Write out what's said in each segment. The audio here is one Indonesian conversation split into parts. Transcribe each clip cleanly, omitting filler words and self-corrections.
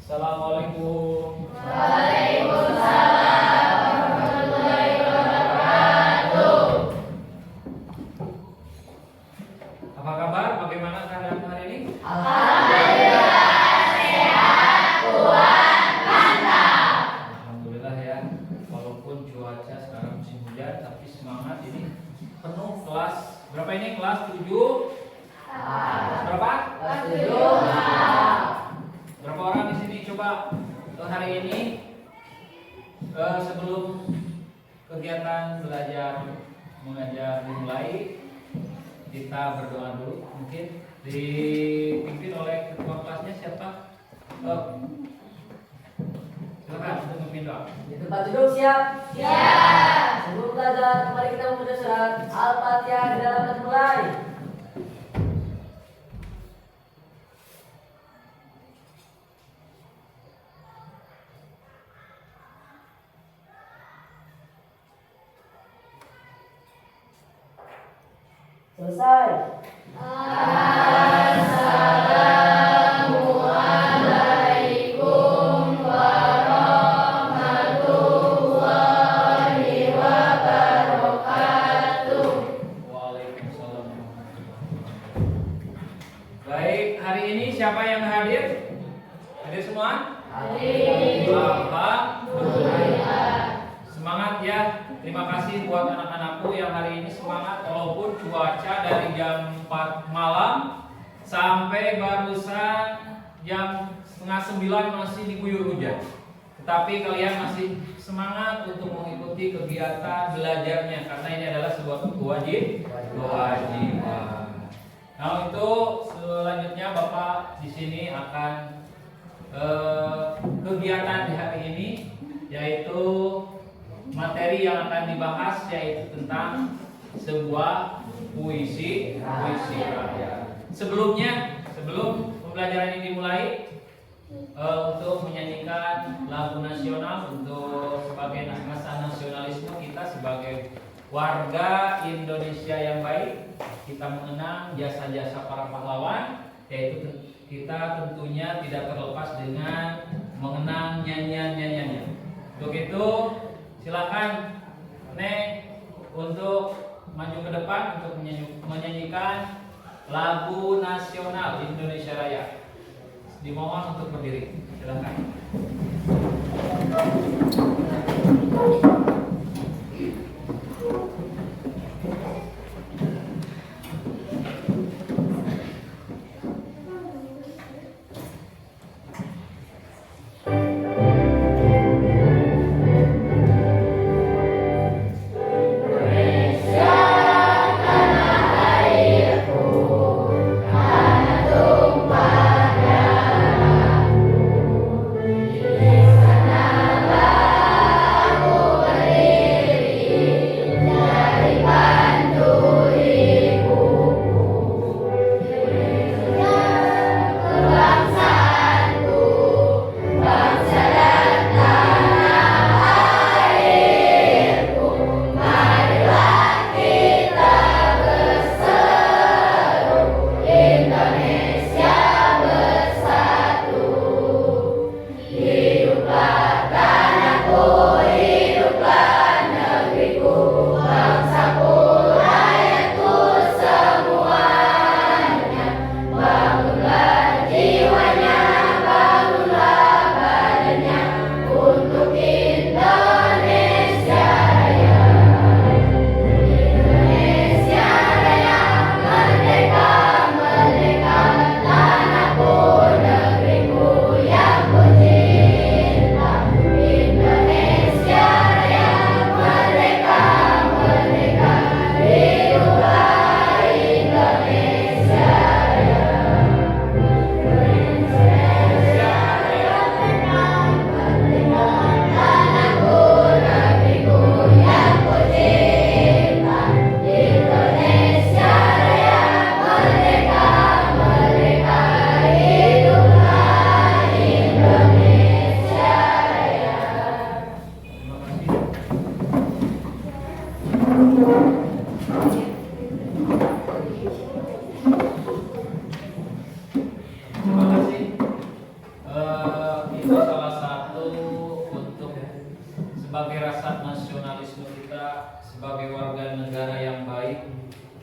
Assalamualaikum. Waalaikumsalam warahmatullahi wabarakatuh. Apa kabar? Bagaimana keadaan hari ini? Alhamdulillah sehat, kuat, mantap. Alhamdulillah ya. Walaupun cuaca sekarang musim hujan, tapi semangat ini penuh kelas. Berapa ini kelas 7? Berapa? Kelas 7. Berapa orang di sini coba hari ini sebelum kegiatan belajar mengajar dimulai, kita berdoa dulu. Mungkin dipimpin oleh ketua kelasnya siapa? Silakan untuk memimpin doa. Di tempat duduk siap? Ya. Sebelum belajar, mari kita membaca surat Al-Fatihah di dalam mulai. Selesai. Assalamualaikum warahmatullahi wabarakatuh. Waalaikumsalam. Baik, hari ini siapa yang hadir? Hadir semua? Hadir. Alhamdulillah. Semangat ya. Terima kasih buat anak-anakku yang hari ini semangat walaupun cuaca dari jam 4 malam sampai barusan jam setengah 9 masih diguyur hujan. Tetapi kalian masih semangat untuk mengikuti kegiatan belajarnya karena ini adalah sebuah kewajiban. Nah, untuk selanjutnya Bapak di sini akan kegiatan di hari ini yaitu materi yang akan dibahas yaitu tentang sebuah puisi rakyat. Sebelum pembelajaran ini dimulai, untuk menyanyikan lagu nasional untuk sebagai masa nasionalisme kita sebagai warga Indonesia yang baik, kita mengenang jasa-jasa para pahlawan, yaitu kita tentunya tidak terlepas dengan mengenang nyanyian-nyanyiannya. Untuk itu silakan Neng untuk maju ke depan untuk menyanyikan lagu nasional Indonesia Raya. Dimohon untuk berdiri. Silakan. Sana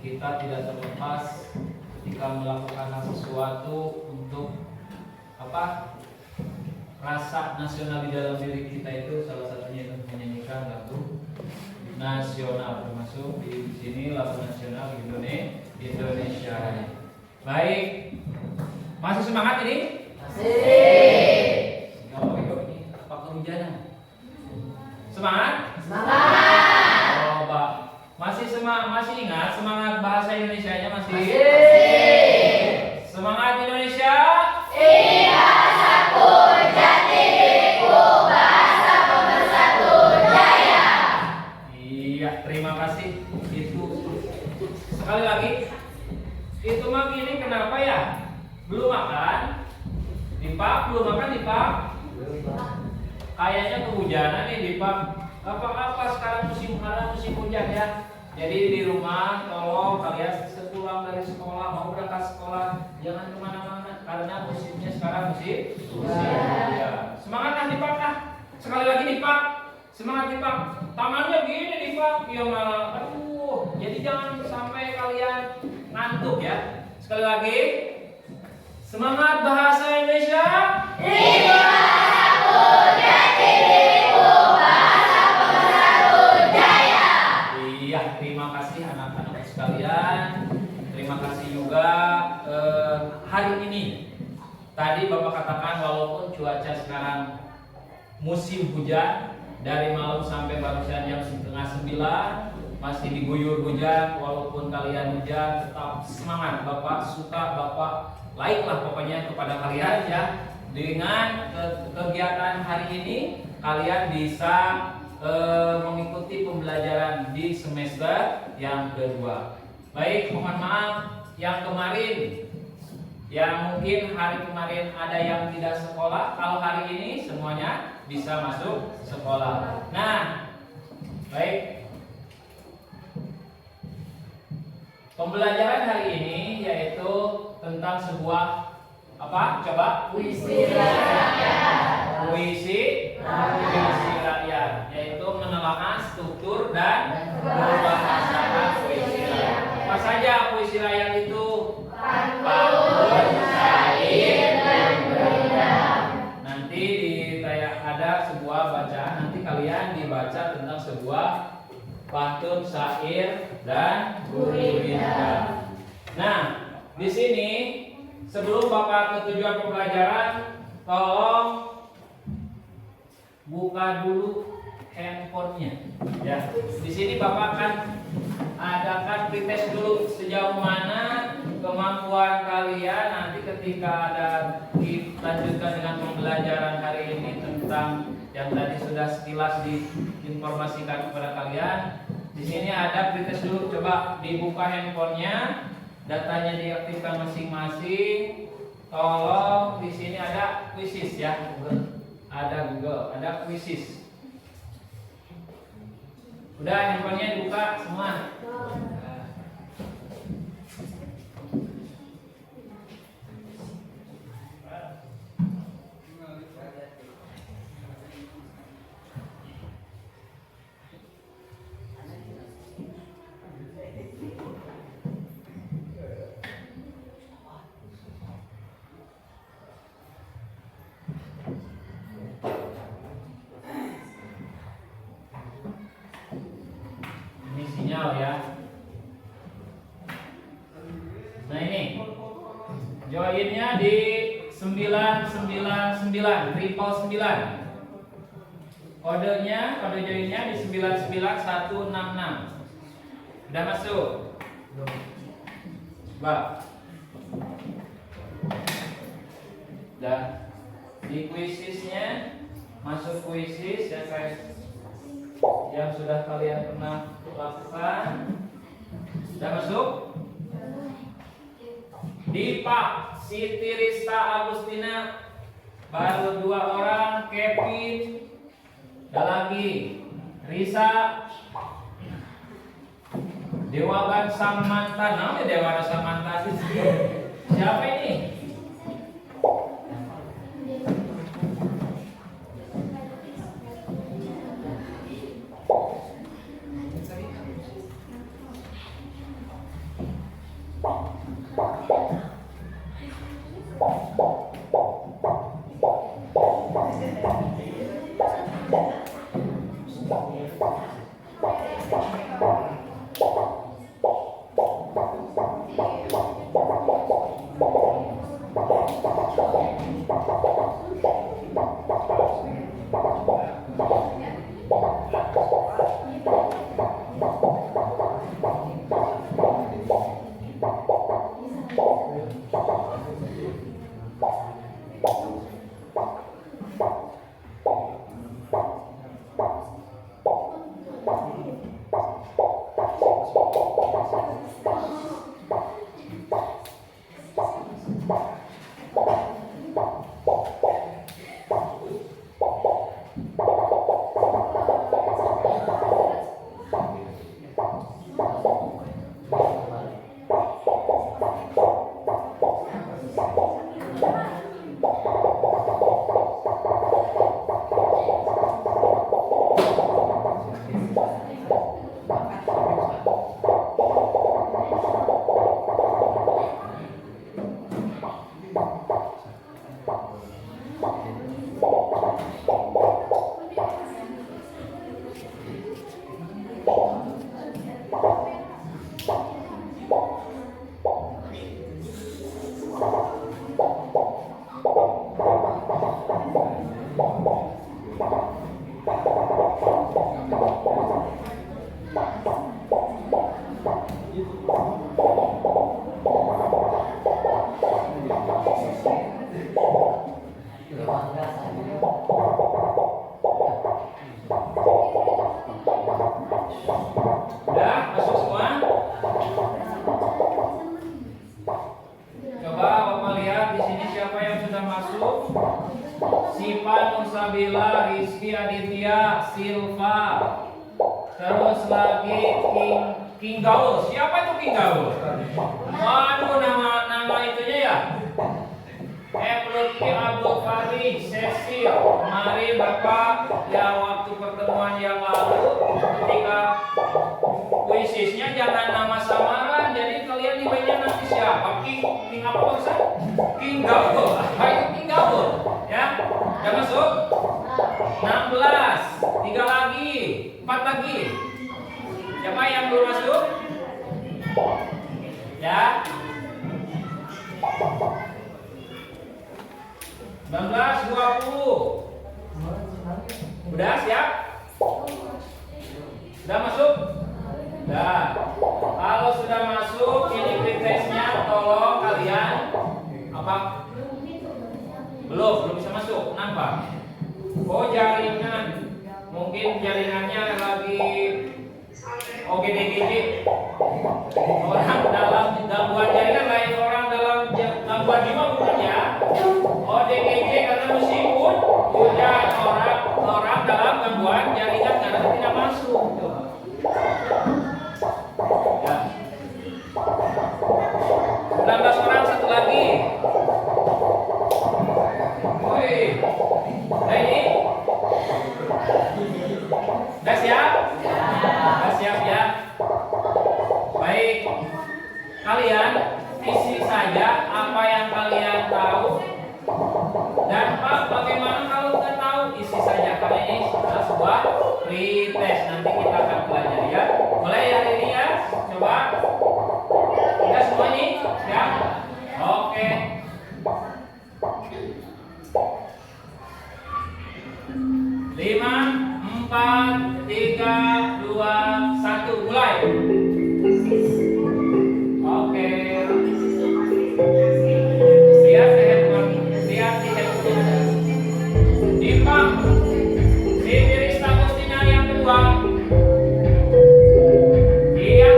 kita tidak terlepas ketika melakukan hal sesuatu untuk rasa nasional di dalam diri kita itu salah satunya itu menyanyikan lagu nasional, termasuk di sini lagu nasional Indonesia. Baik, masih semangat ini? Masih. Oh, ini apa kehujanan? Semangat? Semangat. Oh, Pak. Masih ingat semangat bahasa Indonesianya masih? Masih. Semangat Indonesia. Indah satu jati diriku, bahasa pemersatu jaya. Iya, terima kasih. Itu sekali lagi. Itu mah gini kenapa ya? Belum makan? Dipak, belum makan Dipak? Kayaknya kehujanan nih Dipak. Apa sekarang musim hujan ya? Jadi di rumah tolong kalian sepulang dari sekolah mau berangkat sekolah jangan kemana-mana karena musimnya sekarang musim hujan. Semangat Dipak ah. Sekali lagi Dipak. Semangat Dipak. Tangannya gini Dipak. Ya malah aduh. Jadi jangan sampai kalian ngantuk ya. Sekali lagi. Semangat bahasa Indonesia. Indah satu jati diriku, bahasa pemersatu jaya. Iya, terima kasih anak-anak sekalian. Terima kasih juga hari ini. Tadi Bapak katakan walaupun cuaca sekarang musim hujan dari malam sampai barusan jam 8:30 masih diguyur hujan, walaupun kalian hujan tetap semangat. Bapak suka, Bapak like-lah pokoknya kepada kalian ya. Dengan kegiatan hari ini kalian bisa mengikuti pembelajaran di semester yang kedua. Baik, mohon maaf yang kemarin, yang mungkin hari kemarin ada yang tidak sekolah. Kalau hari ini semuanya bisa masuk sekolah. Nah, baik. Pembelajaran hari ini yaitu tentang sebuah apa? Coba. Puisi rakyat. Puisi rakyat, yaitu menelaah struktur dan pembahasan puisi rakyat. Apa saja puisi rakyat itu? Pantun, syair, dan berendam. Nanti ada sebuah bacaan. Nanti kalian dibaca tentang sebuah pantun, syair, dan berendam. Nah, di sini sebelum Bapak ke tujuan pembelajaran, tolong buka dulu handphonenya. Ya, di sini Bapak akan adakan pretest dulu sejauh mana kemampuan kalian nanti ketika ada dilanjutkan dengan pembelajaran hari ini tentang yang tadi sudah sekilas diinformasikan kepada kalian. Di sini ada pretest dulu, coba dibuka handphonenya. Datanya diaktifkan masing-masing. Tolong di sini ada quizzes ya, ada Google, ada quizzes. Udah handphonenya dibuka semua. Ya. Nah ini joinnya di 999 triple 9. Kode joinnya di 99166. Udah masuk? Coba. Udah. Di quizisnya masuk quizis ya guys. Yang sudah kalian pernah lakukan. Sudah masuk? Dipak, Siti Rista Agustina, baru 2 orang. Kevin, ada lagi Risa, Dewagan Samanta. Namanya Dewagan Samanta. Siapa ini? Udah masuk semua? Coba Bapak lihat di sini siapa yang sudah masuk? Sipa Nursabila, Rizky Aditya, Silva. Terus lagi King Gaul. Siapa itu King Gaul? Waduh, nama itunya ya. Lutfi Abdul Farid, Cecil. Kemarin Bapak ya waktu pertemuan yang lalu ketika kuisisnya jangan nama samaran. Jadi kalian nilainya nanti siapa? King apa Ustaz? King Gaul. Apa itu King Gaul? Ya, udah masuk? 16. 3 lagi, 4 lagi. Siapa yang belum masuk? Ya. 19, 20. Udah siap? Sudah masuk? Sudah. Kalau sudah masuk, ini pretestnya tolong kalian apa? Belum bisa masuk. Kenapa? Oh, jaringan. Mungkin jaringannya lagi OGDGJ. Orang dalam gangguan jaringan lain orang dalam gangguan jiwa bukan ya? ODGJ karena meskipun udah orang dalam gangguan jaringan karena tidak masuk. Ya. 19 orang, satu lagi. Woi, nah ini udah siap? Udah siap ya? Baik, kalian isi saja apa yang kalian tahu. Dan Pak, bagaimana kalau nggak tahu? Isi saja, karena ini adalah sebuah pretest. Nanti kita akan pelajari ya. Mulai hari ini ya, coba. Udah semua nih? Ya? Oke. Lima, 4, 3, 2, 1, mulai. Oke. Lihat di handphone. Dimpang. Siti Agustina yang kedua. Iya.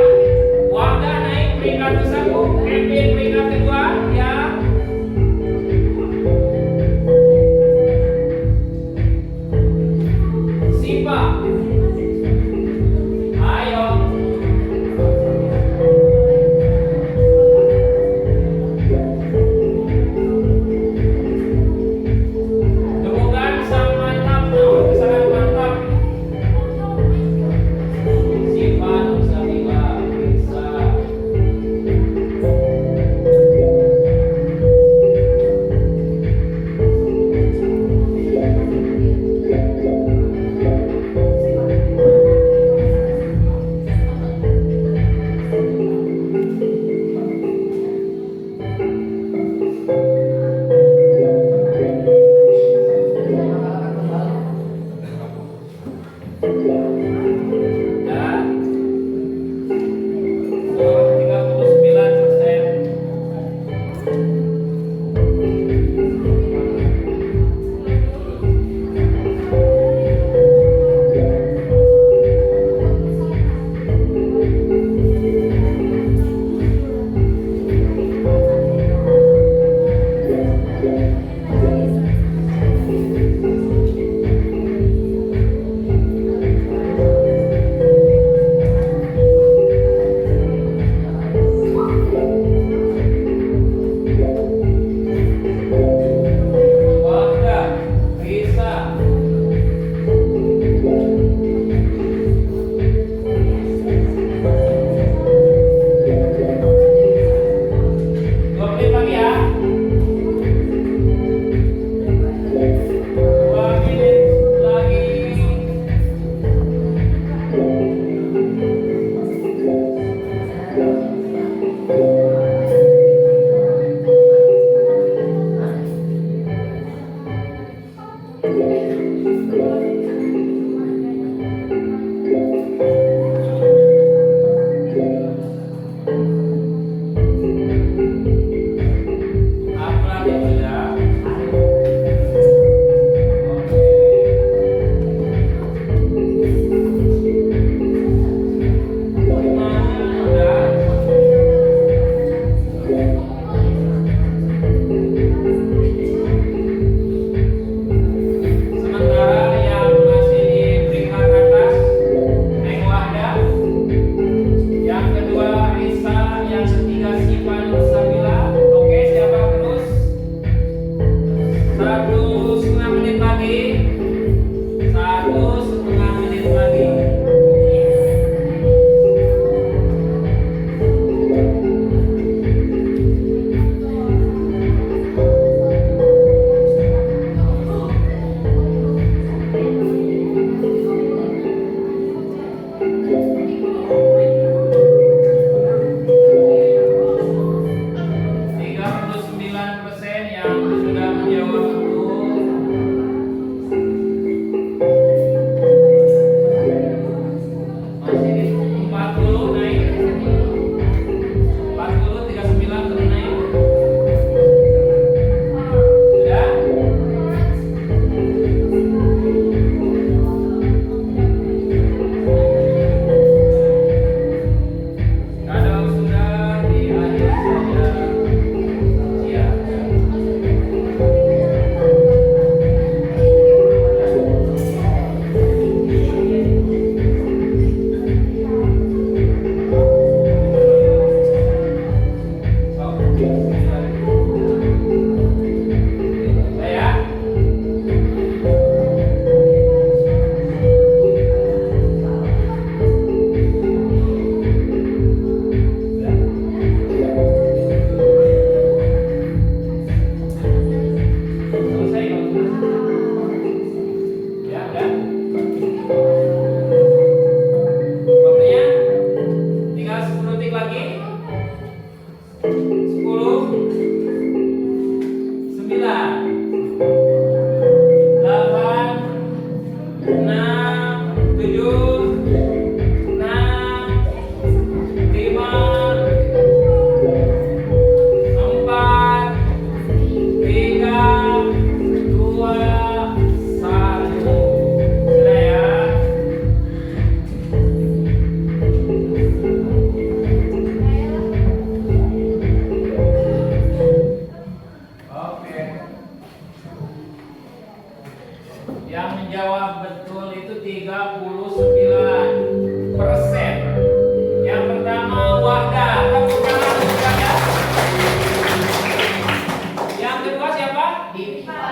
menjawab betul itu 39%. Yang pertama Wahda, tepuk tangan untuk Wahda. Yang kedua siapa? Dipa.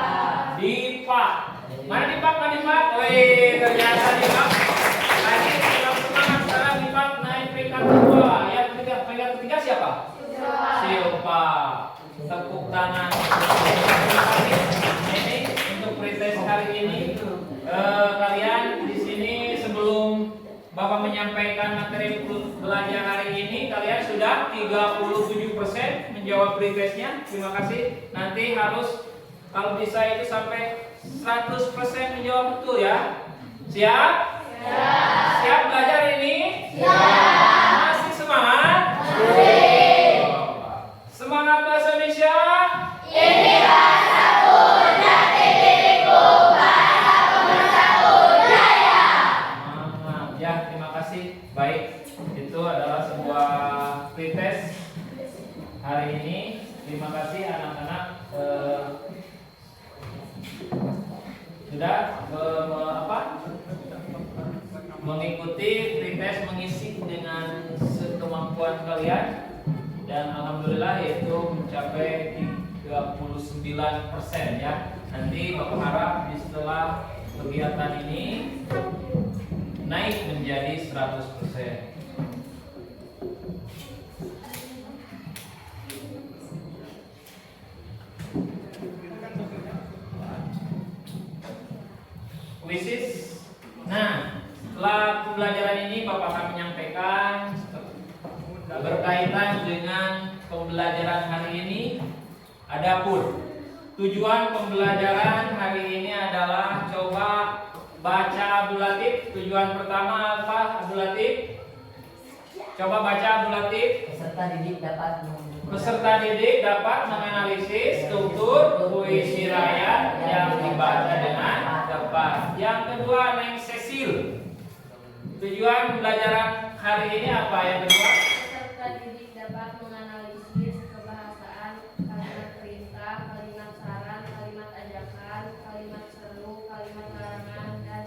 Mana Dipa? Wih, ternyata Dipa. Lagi kurang semangat, sekarang Dipa naik peringkat kedua. Yang ketiga siapa? Silpa. Tepuk tangan. Ini untuk pretest hari ini. Kalian di sini sebelum Bapak menyampaikan materi belajar hari ini, kalian sudah 37% menjawab pretestnya. Terima kasih. Nanti harus kalau bisa itu sampai 100% menjawab betul ya. Siap? Siap belajar ini? Masih semangat? Semangat bahasa Indonesia. Ini bahasa jati diriku, bahasa pemersatu jaya. Mantap ya, terima kasih. Baik, itu adalah sebuah pretest hari ini. Terima kasih anak-anak sudah mengikuti pretest, mengisi dengan sekemampuan kalian, dan alhamdulillah yaitu mencapai 39% ya. Nanti Bapak harap setelah kegiatan ini naik menjadi 100%. Kuisis. Nah, setelah pembelajaran ini Bapak akan menyampaikan berkaitan dengan pembelajaran hari ini. Adapun tujuan pembelajaran hari ini adalah coba baca Abdul Latif. Tujuan pertama apa Abdul Latif? Coba baca Abdul Latif. Peserta didik dapat menganalisis struktur puisi rakyat yang dibaca dengan tepat. Yang kedua, Neng Cecil. Tujuan pembelajaran hari ini apa yang kedua? Peserta didik dapat menganalisis kebahasaan, kalimat perintah, kalimat saran, kalimat ajakan, kalimat seru, kalimat larangan, dan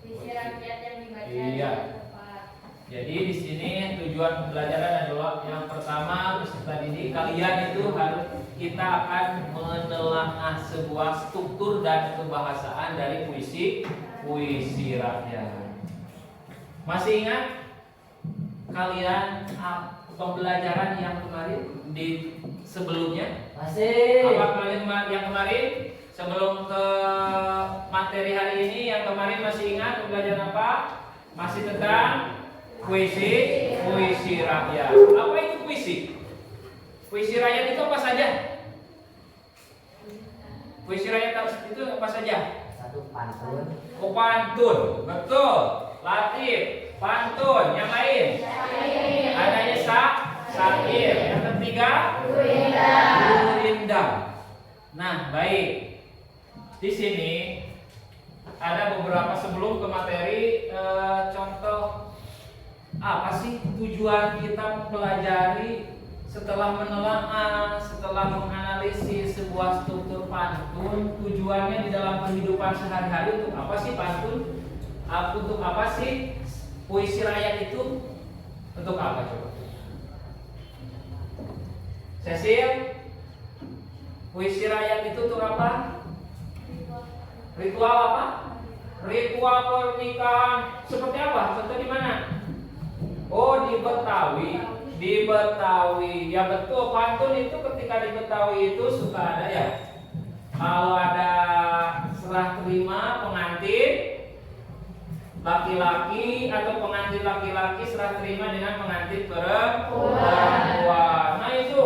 puisi rakyat yang dibaca dengan tepat. Jadi di sini tujuan pembelajaran adalah yang pertama, peserta didik kalian itu harus kita akan menelaah sebuah struktur dan kebahasaan dari puisi rakyat. Masih ingat kalian pembelajaran yang kemarin di sebelumnya? Masih. Apa kalian yang kemarin sebelum ke materi hari ini yang kemarin masih ingat pembelajaran apa? Masih tentang puisi rakyat. Apa itu puisi? Puisi rakyat itu apa saja? Puisi rakyat itu apa saja? Satu pantun. Oh, pantun, betul. Latif, pantun. Yang lain? Adanya syair. Yang ketiga? Gurindam. Nah, baik. Di sini ada beberapa sebelum ke materi contoh apa sih tujuan kita mempelajari setelah menelaah, setelah menganalisis sebuah struktur pantun, tujuannya di dalam kehidupan sehari-hari untuk apa sih pantun? Untuk apa sih puisi rakyat itu? Untuk apa coba? Cecil, puisi rakyat itu untuk apa? Ritual apa? Ritual pernikahan. Seperti apa? Contoh di mana? Oh, di Betawi. Di Betawi, ya betul. Pantun itu ketika di Betawi itu suka ada ya. Kalau ada serah terima pengantin laki-laki atau pengantin laki-laki serah terima dengan pengantin perempuan. Nah itu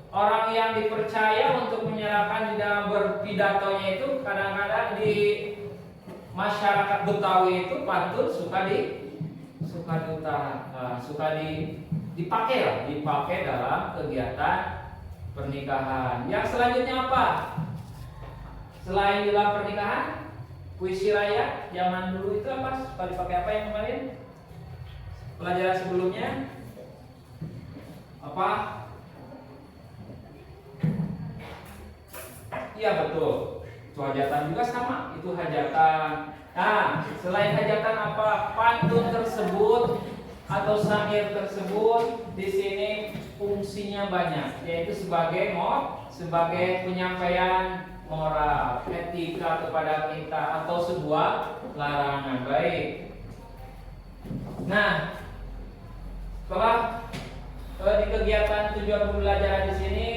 orang yang dipercaya untuk menyerahkan di dalam berpidatonya itu kadang-kadang di masyarakat Betawi itu pantun suka diutarakan, dipakai dalam kegiatan pernikahan. Yang selanjutnya apa? Selain dalam pernikahan, puisi rakyat zaman dulu itu apa? Suka dipakai apa yang kemarin? Pelajaran sebelumnya apa? Iya betul. Itu hajatan juga sama, itu hajatan. Nah, selain hajatan apa? Pantun tersebut atau syair tersebut di sini fungsinya banyak, yaitu sebagai penyampaian moral, etika kepada kita atau sebuah larangan. Baik. Nah, setelah di kegiatan tujuan pembelajaran di sini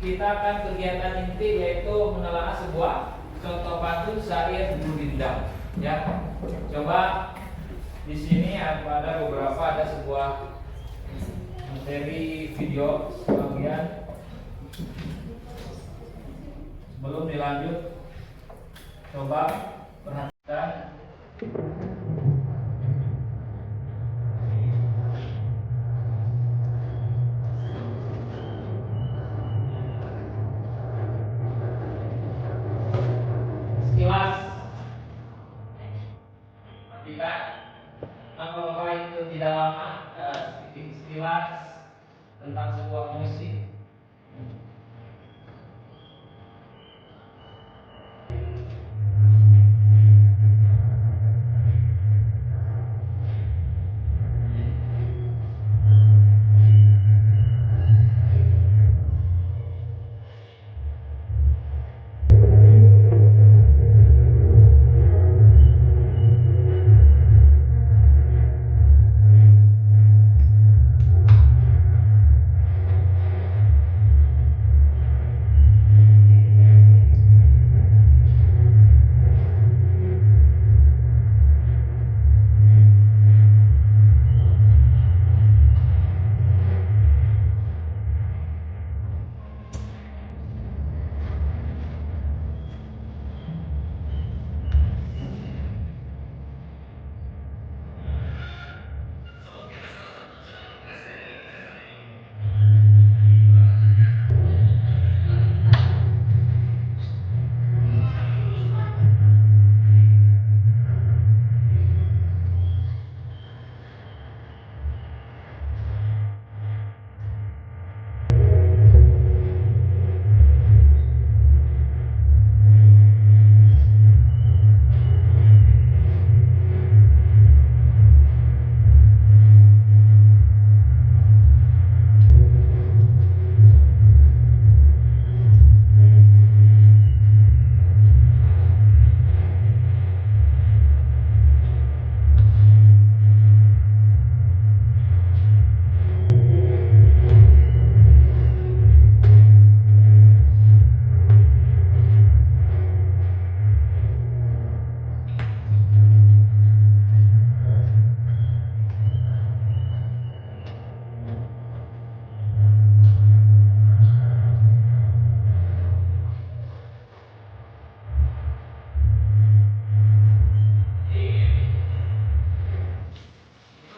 kita akan kegiatan inti yaitu menelaah sebuah contoh pantun syair Gurindam. Ya, coba di sini ada sebuah materi video sebagian. Sebelum dilanjut, coba perhatikan. Sekilas, perhatikan. Apa itu tidak lama, sekilas tentang sebuah musik.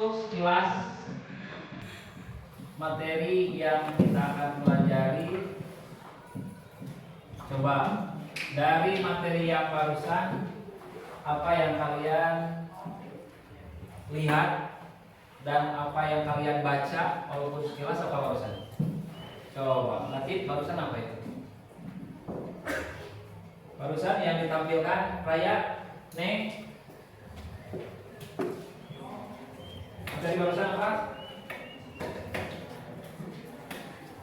Sekilas materi yang kita akan pelajari. Coba dari materi yang barusan, apa yang kalian lihat dan apa yang kalian baca, walaupun sekilas apa barusan? Coba, Latif, barusan apa itu? Barusan yang ditampilkan Raya, Neng. Dari barusan apa?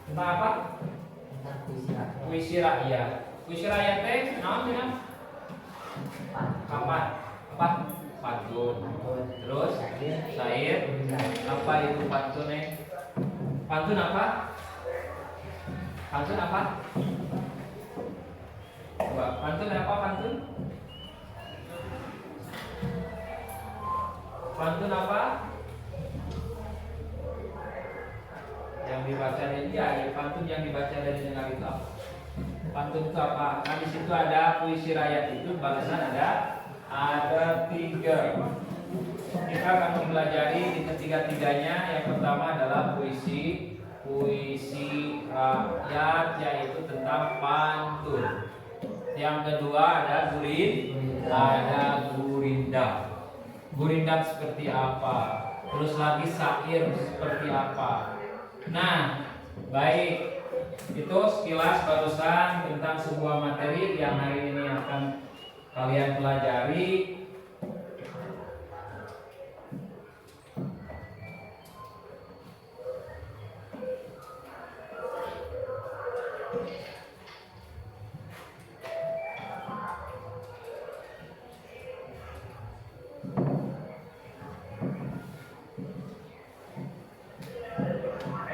Tentang apa? Tentang puisi rakyat. Puisi rakyat. Puisi rakyat teh naon cenah? Kapan? Apa? Pantun. Terus syair. Apa itu pantun nih? Pantun apa? Pantun apa? Coba, pantun apa pantun? Pantun apa? Yang dibaca dari pantun yang dibaca dari dengar itu apa? Pantun itu apa? Kan di situ ada puisi rakyat itu balasan ada 3. Kita akan mempelajari di ketiga-tiganya. Yang pertama adalah puisi rakyat, yaitu tentang pantun. Yang kedua ada gurindam. Gurindam seperti apa? Terus lagi syair seperti apa? Nah, baik. Itu sekilas barusan tentang sebuah materi yang hari ini akan kalian pelajari.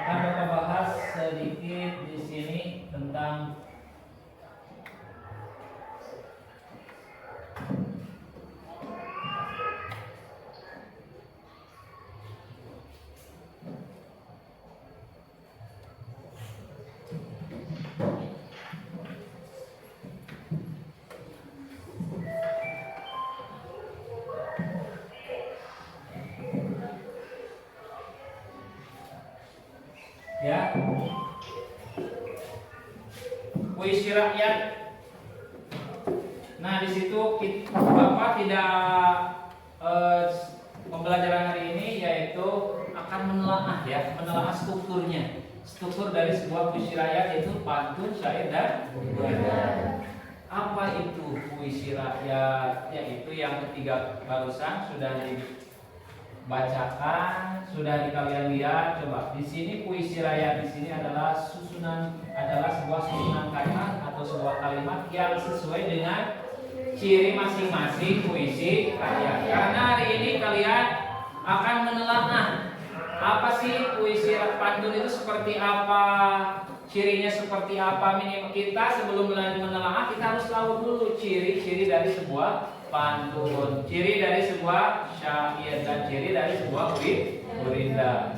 Akan membahas sedikit di sini tentang ya puisi rakyat. Nah, di situ Bapak tidak pembelajaran hari ini yaitu akan menelaah menelaah strukturnya. Struktur dari sebuah puisi rakyat yaitu pantun, syair dan puisi. Apa itu puisi rakyat? Yaitu yang ketiga barusan sudah dibacakan, sudah kalian lihat. Coba di sini puisi rakyat di sini adalah sebuah susunan kata atau sebuah kalimat yang sesuai dengan ciri masing-masing puisi rakyat. Karena hari ini kalian akan menelaah apa sih puisi pantun itu seperti apa, cirinya seperti apa. Minimal kita sebelum menelaah kita harus tahu dulu ciri-ciri dari sebuah pantun, ciri dari sebuah syair, dan ciri dari sebuah gurinda.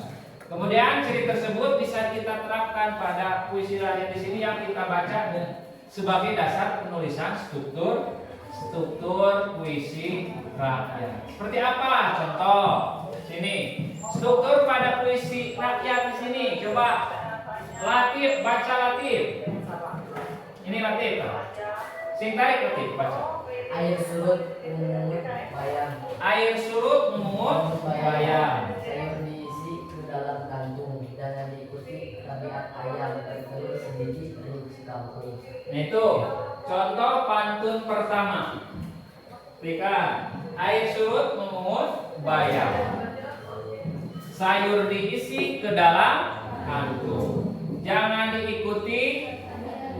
Kemudian ciri tersebut bisa kita terapkan pada puisi rakyat di sini yang kita baca sebagai dasar penulisan struktur puisi rakyat. Seperti apa? Contoh sini. Struktur pada puisi rakyat di sini. Coba Latif, baca Latif. Ini Latif. Sing tarik Latif, baca. Air surut memungut bayam. Air surut memungut bayam. Sayur diisi ke dalam kantung. Jangan diikuti tabiat ayam bertelur sendiri duduk si kampung. Nah, itu contoh pantun pertama. Lihat, air surut memungut bayam. Sayur diisi ke dalam kantung. Jangan diikuti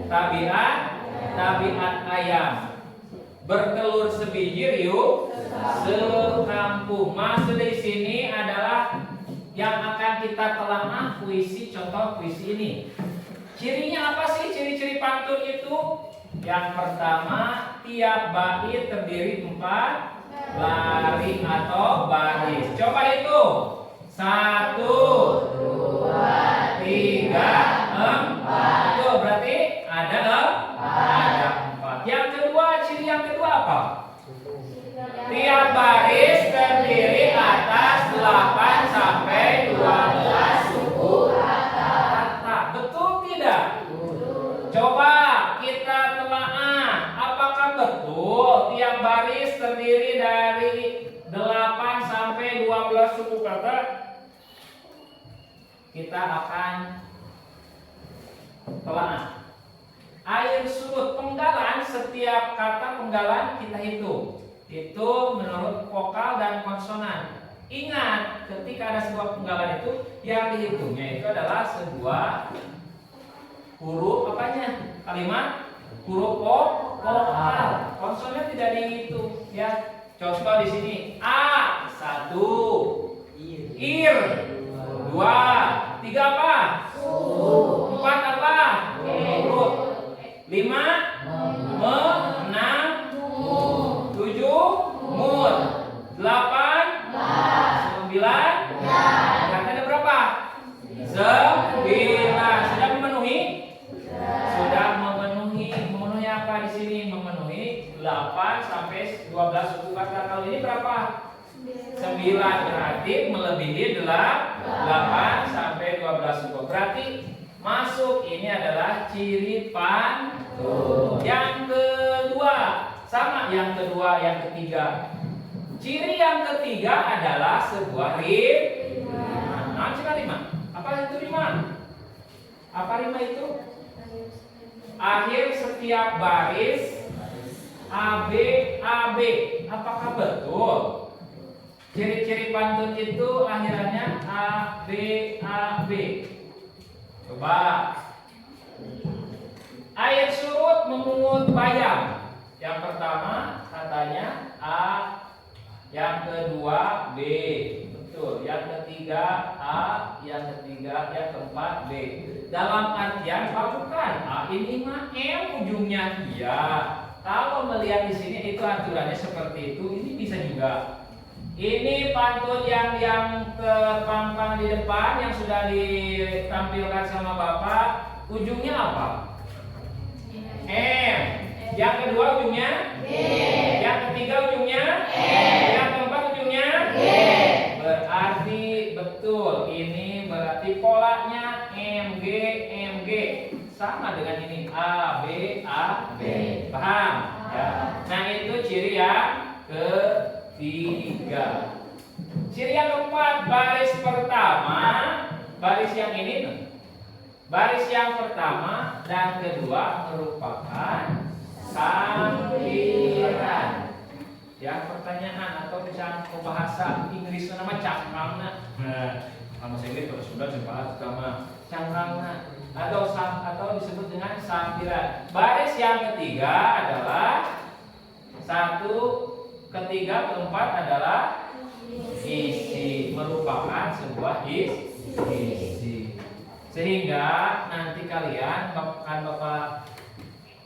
tabiat ayam. Bertelur sebiji yuk sekampung. Maksud di sini adalah yang akan kita telaah puisi, contoh puisi ini. Cirinya apa sih ciri-ciri pantun itu? Yang pertama, tiap bait terdiri 4 lari atau baris. Coba itu. 1, 2, 3, 4. Itu berarti ada 4. Yang kedua, ciri yang kedua apa? Tiap baris terdiri atas 8 sampai 12 suku kata. Betul tidak? Coba kita telaah. Apakah betul tiap baris terdiri dari 8 sampai 12 suku kata? Kita akan telaah. Air surut, penggalan, setiap kata penggalan kita hitung. Itu menurut vokal dan konsonan. Ingat, ketika ada sebuah penggalan itu yang dihitungnya itu adalah sebuah huruf apanya? Kalimat huruf vokal. Konsonan tidak dihitung ya. Contoh di sini A 1, ir 2, 3 apa? 4 apa? Huruf 5 me 6 7 mut 8 9 berarti ada berapa? 9. Sudah memenuhi? Sudah memenuhi apa di sini? Memenuhi 8 sampai 12 suku kata. Kalau ini berapa? 9, berarti melebihi 8 sampai 12 suku. Berarti masuk. Ini adalah ciri pantun. Yang kedua, sama yang kedua, yang ketiga. Ciri yang ketiga adalah sebuah rim. Nah, coba rima. Apa itu rima? Apa rima itu? Akhir setiap baris AB AB. Apakah betul? Ciri-ciri pantun itu akhirannya AB AB. Coba. Ayat surut memungut bayam. Yang pertama katanya A, yang kedua B. Betul. Yang ketiga A, yang ketiga, yang keempat B. Dalam artian bukan A ini mah M ujungnya iya. Kalau melihat di sini itu aturannya seperti itu, ini bisa juga. Ini pantun yang terpampang di depan yang sudah ditampilkan sama Bapak, ujungnya apa? M. Yang kedua ujungnya G. Yang ketiga ujungnya M. Yang keempat ujungnya G. Berarti betul, ini berarti polanya MG MG. Sama dengan ini A B A B. Paham? Ya. Nah, itu ciri yang ketiga. Ciri yang keempat, baris pertama, baris yang ini tuh. Baris yang pertama dan kedua merupakan sampiran. Ya, pertanyaan atau misalnya bahasa Inggris nama cangkangna. Nah, bahasa Inggris kalau sudah dibahas sama cangkangna atau disebut dengan sampiran. Baris yang ketiga adalah satu, ketiga, keempat adalah isi, merupakan sebuah isi. Sehingga nanti kalian Bapak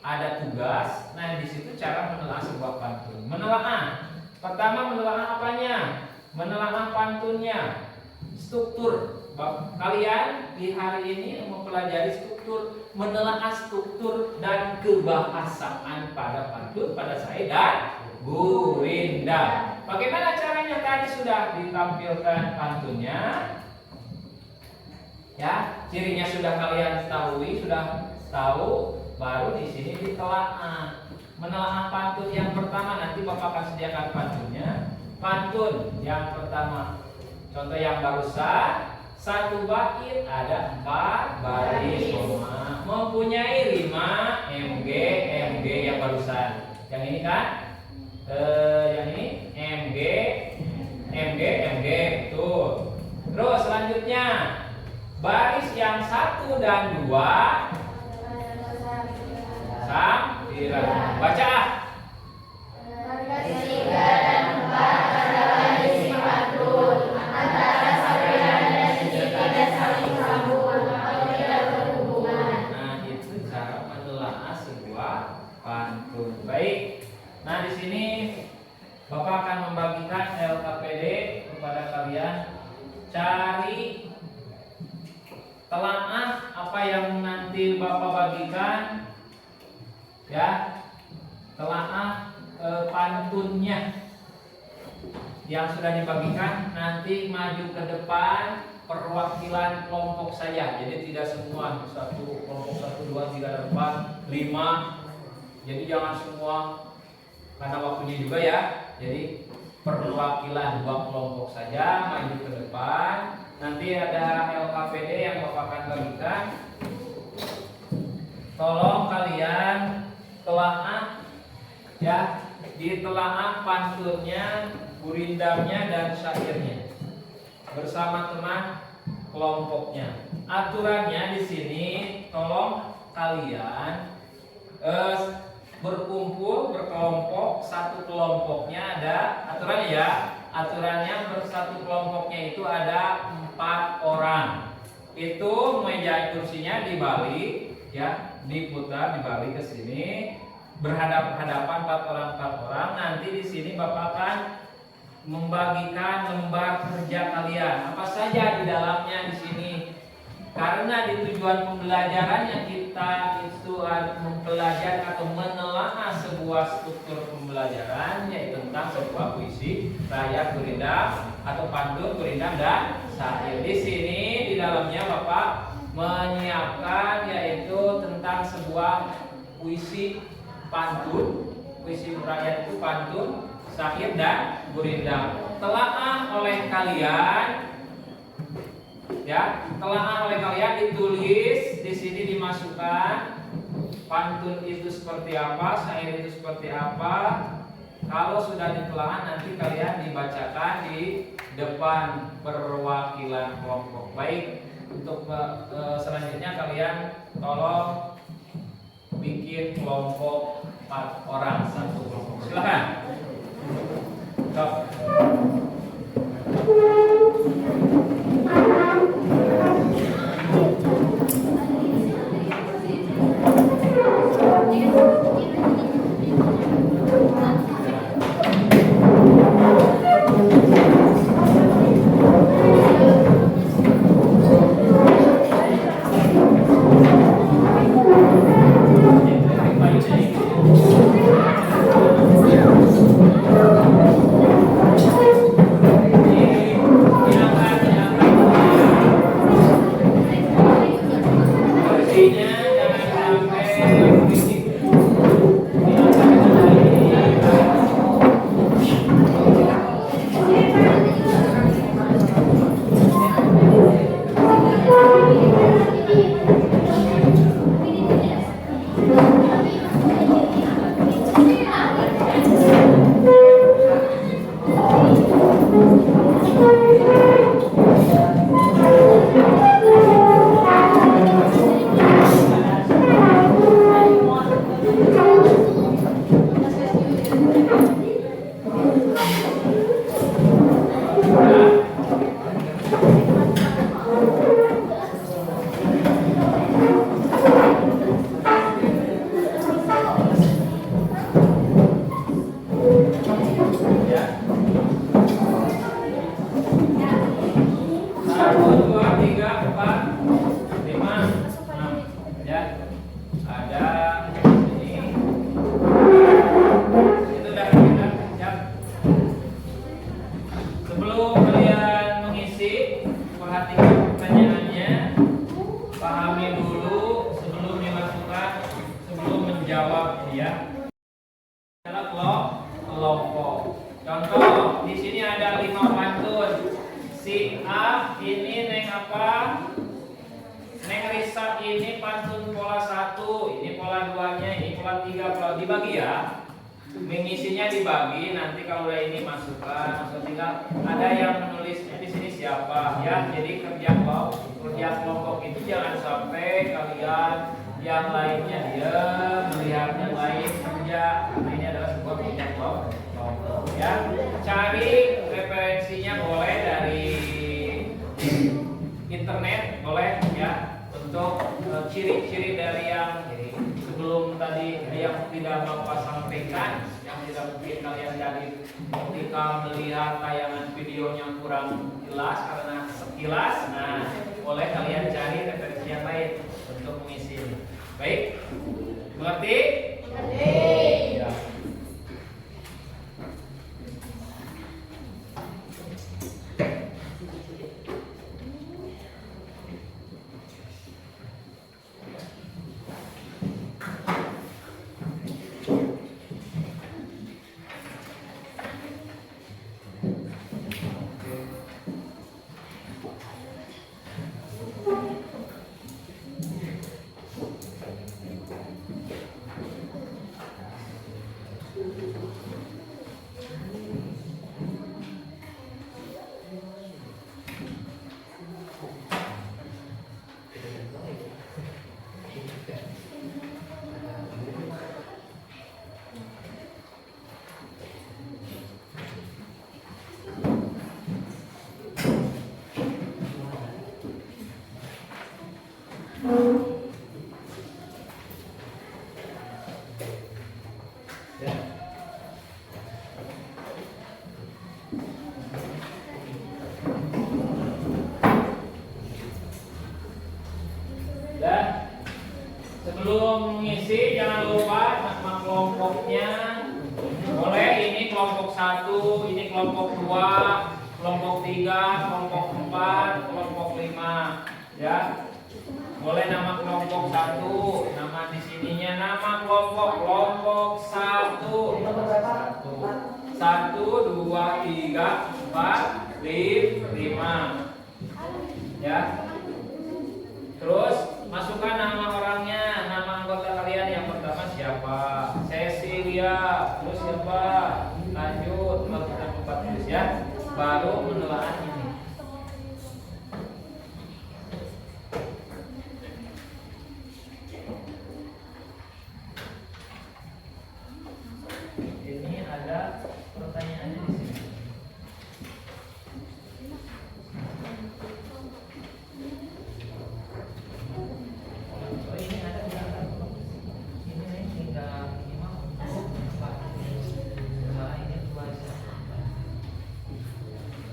ada tugas. Nah, di situ cara menelaah sebuah pantun. Menelaah. Pertama menelaah apanya? Menelaah pantunnya. Struktur. Kalian di hari ini mempelajari struktur, menelaah struktur dan kebahasaan pada pantun pada saya dan Gurinda. Bagaimana caranya? Tadi sudah ditampilkan pantunnya. Ya, cirinya sudah kalian ketahui, sudah tahu, baru di sini ditelaah. Menelaah pantun yang pertama, nanti Bapak akan sediakan pantunnya. Pantun yang pertama, contoh yang barusan, satu bait ada 4 baris koma, mempunyai rima MG MG yang barusan. Yang ini kan? Yang ini MG MG MG, betul. Terus selanjutnya baris yang 1 dan 2 sampiran. Baca. Baris 3 dan 4 adalah isi pantun. Antara sampiran dan isi tidak saling sambung atau tidak berhubungan. Nah, itu cara menelaah sebuah pantun. Baik. Nah, di sini Bapak akan membagikan LKPD kepada kalian. Cari, telaah apa yang nanti Bapak bagikan, ya, telaah pantunnya yang sudah dibagikan. Nanti maju ke depan perwakilan kelompok saja. Jadi tidak semua satu kelompok 1, 2, 3, 4, 5. Jadi jangan semua karena waktunya juga ya. Jadi perwakilan 2 kelompok saja maju ke depan. Nanti ada LKPD yang Bapak akan bagikan. Tolong kalian telaah, ya, ditelaah pantunnya, gurindamnya dan syairnya bersama teman kelompoknya. Aturannya di sini tolong kalian berkumpul berkelompok, satu kelompoknya ada aturannya ya. Aturannya bersatu kelompoknya itu ada 4 orang. Itu meja kursinya dibalik, ya, diputar dibalik ke sini, berhadapan 4 orang. Nanti di sini Bapak akan membagikan lembar kerja kalian. Apa saja di dalamnya di sini. Karena di tujuan pembelajarannya kita itu mempelajari atau menelaah sebuah struktur pembelajaran, yaitu tentang sebuah puisi, rakyat, gurindam atau pantun, gurindam dan syair. Di sini di dalamnya Bapak menyiapkan yaitu tentang sebuah puisi pantun, puisi rakyat itu pantun, syair dan gurindam. Telaah oleh kalian. Ya, telaah oleh kalian ditulis di sini, dimasukkan pantun itu seperti apa, syair itu seperti apa. Kalau sudah ditelaah nanti kalian dibacakan di depan perwakilan kelompok. Baik, untuk selanjutnya kalian tolong bikin kelompok 4 orang, satu kelompok. Silakan. Stop. Contoh, di sini ada 5 pantun. Si A ini neng apa? Neng Risa ini pantun pola 1, ini pola 2-nya, ini pola 3, pola dibagi ya. Mengisinya dibagi, nanti kalau udah ini masukkan, tinggal ada yang menulis di sini siapa ya. Jadi kerja kelompok itu jangan sampai kalian yang lainnya dia melihat yang lain kerja. Karena ini adalah sebuah kerja kelompok ya. Cari referensinya boleh dari internet, boleh ya, untuk ciri-ciri dari yang sebelum tadi yang tidak Bapak sampaikan, yang tidak mungkin kalian jadi ketika melihat tayangan videonya kurang jelas karena sekilas. Nah, boleh kalian cari referensi yang lain untuk mengisi. Baik, mengerti? Ya. Dan sebelum mengisi jangan lupa nama kelompoknya. Boleh ini kelompok 1, ini kelompok 2, kelompok 3, kelompok 4, kelompok 5 ya. Boleh nama kelompok 1, nama di sininya nama kelompok 1. 1, 2, 3, 4, 5 ya. Terus masukkan nama orangnya, nama anggota kalian yang siapa? Cecilia. Terus siapa? Lanjut melakukan 4 tulis ya. Baru menelaah ini. Ini ada pertanyaannya di sini. Oh, ini ada di dalam. Ini tinggal minimal untuk 4. Nah, ini tulis.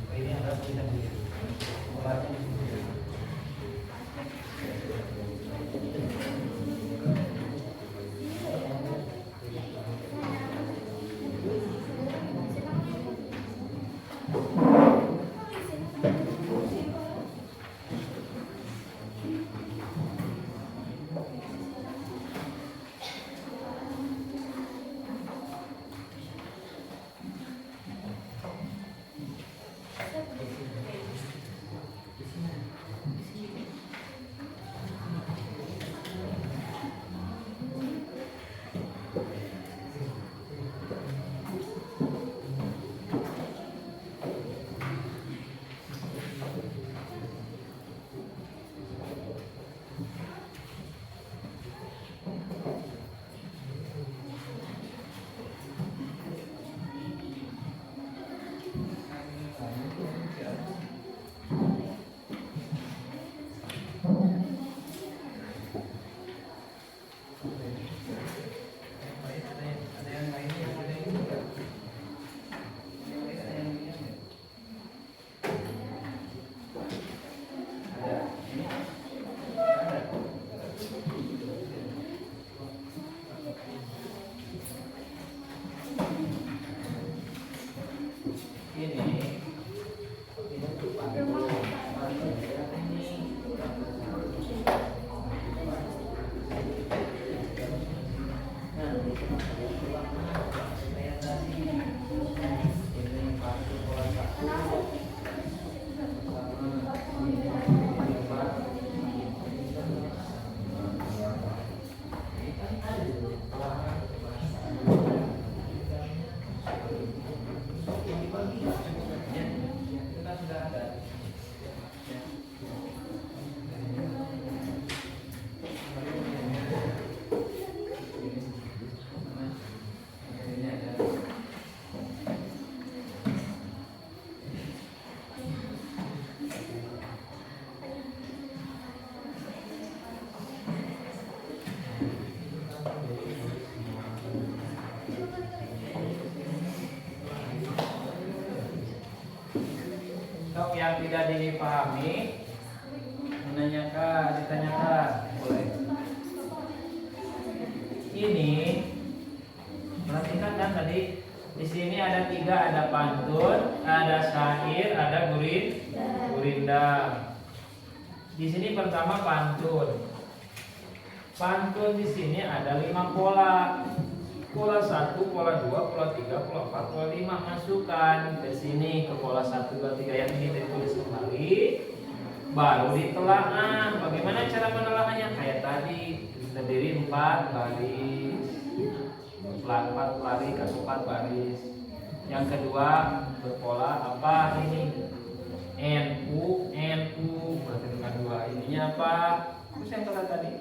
Oh, ini ada tulisan di sini. Polanya di sini. Untuk yang tidak dipahami, ditanyakan, boleh. Ini perhatikan kan tadi di sini ada 3, ada pantun, ada syair, ada gurindam. Di sini pertama pantun. Pantun di sini ada 5 pola. Pola 1, pola 2, pola 3, pola 4, pola 5. Masukkan ke sini ke pola 1, 2, 3 yang ini ditulis kembali. Baru ditelaah. Bagaimana cara menelaahnya? Kayak tadi, terdiri 4 baris. 4 baris atau 4 baris. Yang kedua berpola apa ini? NU. Berarti dengan 2. Ininya apa? Terus yang kedua tadi.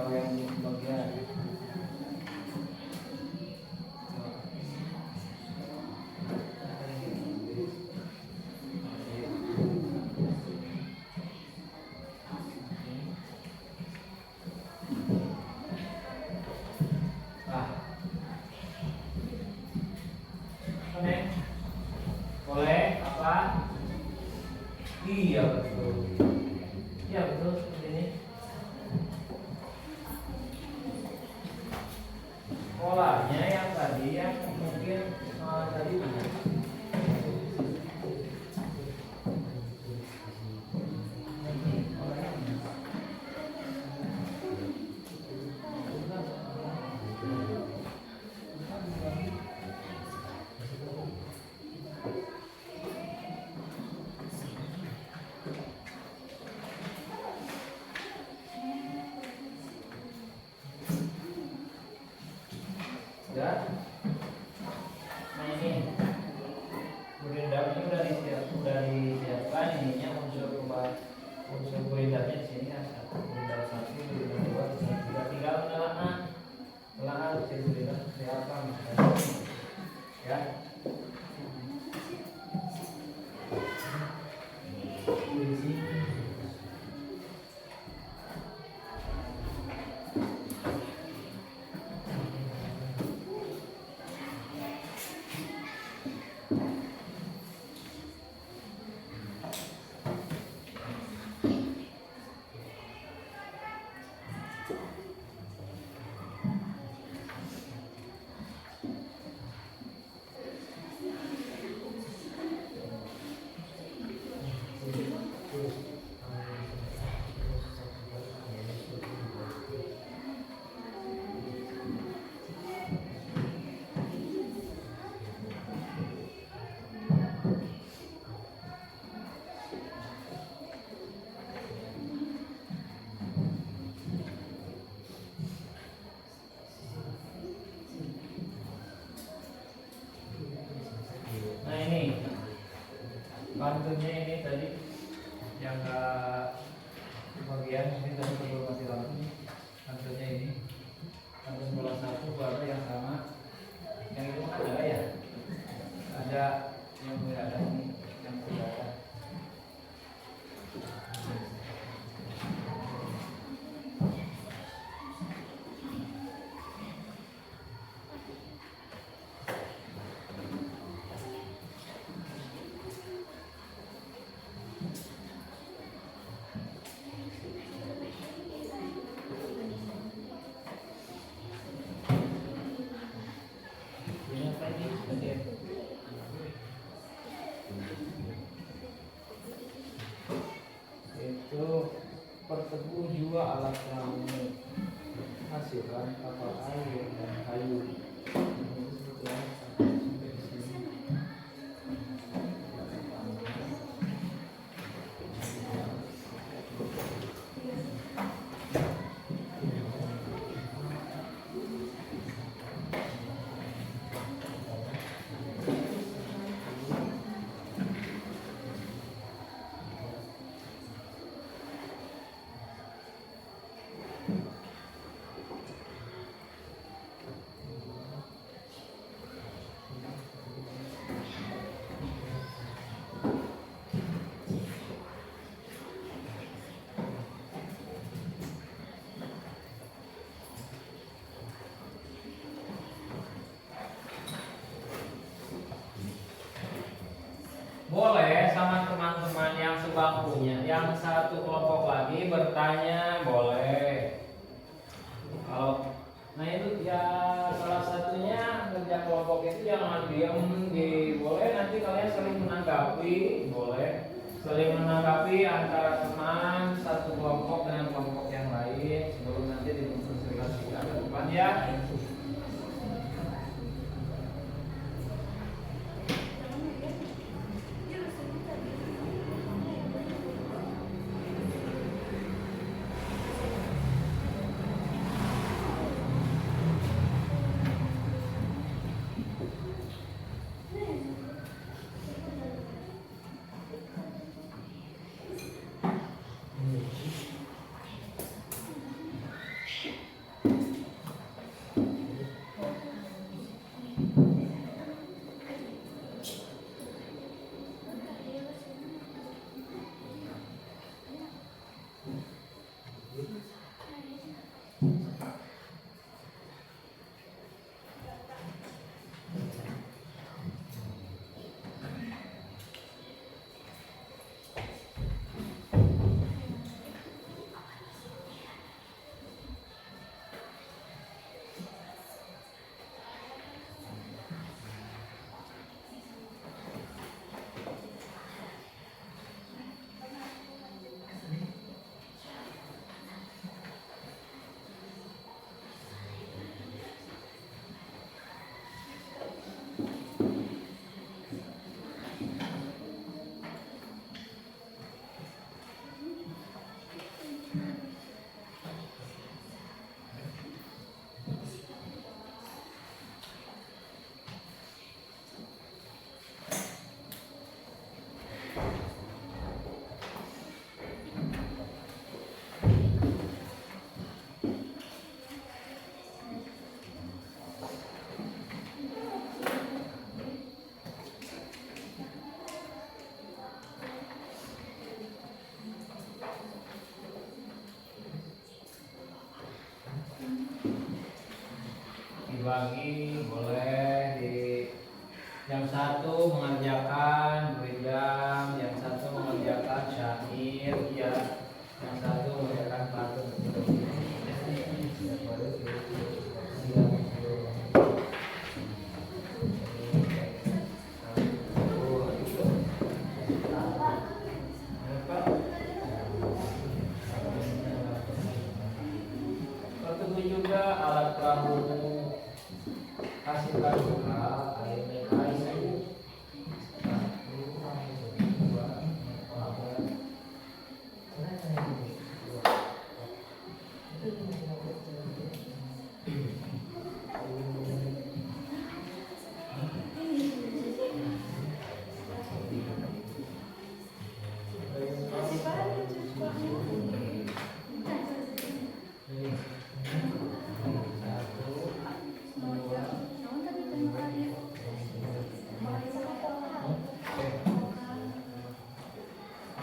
kalau yang belum bagian. Nah, Neng, boleh apa? Iya betul. Iya betul seperti ini. Polanya yang tadi yang mungkin tadi benar. Ya. Nah ini burindak ini udah disiapkan ininya unsur burindaknya di sini kan satu burindak satu burindak dua burindak tiga tinggal telah si burindak siapa ya. Nah ini pantunnya ini tadi yang bagian ini tadi perlu mati lampu. Pantunnya ini pantun bola satu baru yang sama. Yang itu kan ada ya? Ada yang tidak ada ini, yang tidak ada. Ini apa ini? Bagian. Itu pertemuan jiwa alat kelamin hasilkan kapal air dan kayu. Boleh sama teman-teman yang sebangkunya, yang satu kelompok lagi bertanya boleh. Kalau nah itu ya salah satunya kerja kelompok itu jangan diam boleh nanti kalian saling menanggapi, boleh saling menanggapi antara teman satu kelompok dengan kelompok yang lain sebelum nanti dikonsultasikan ke depan ya.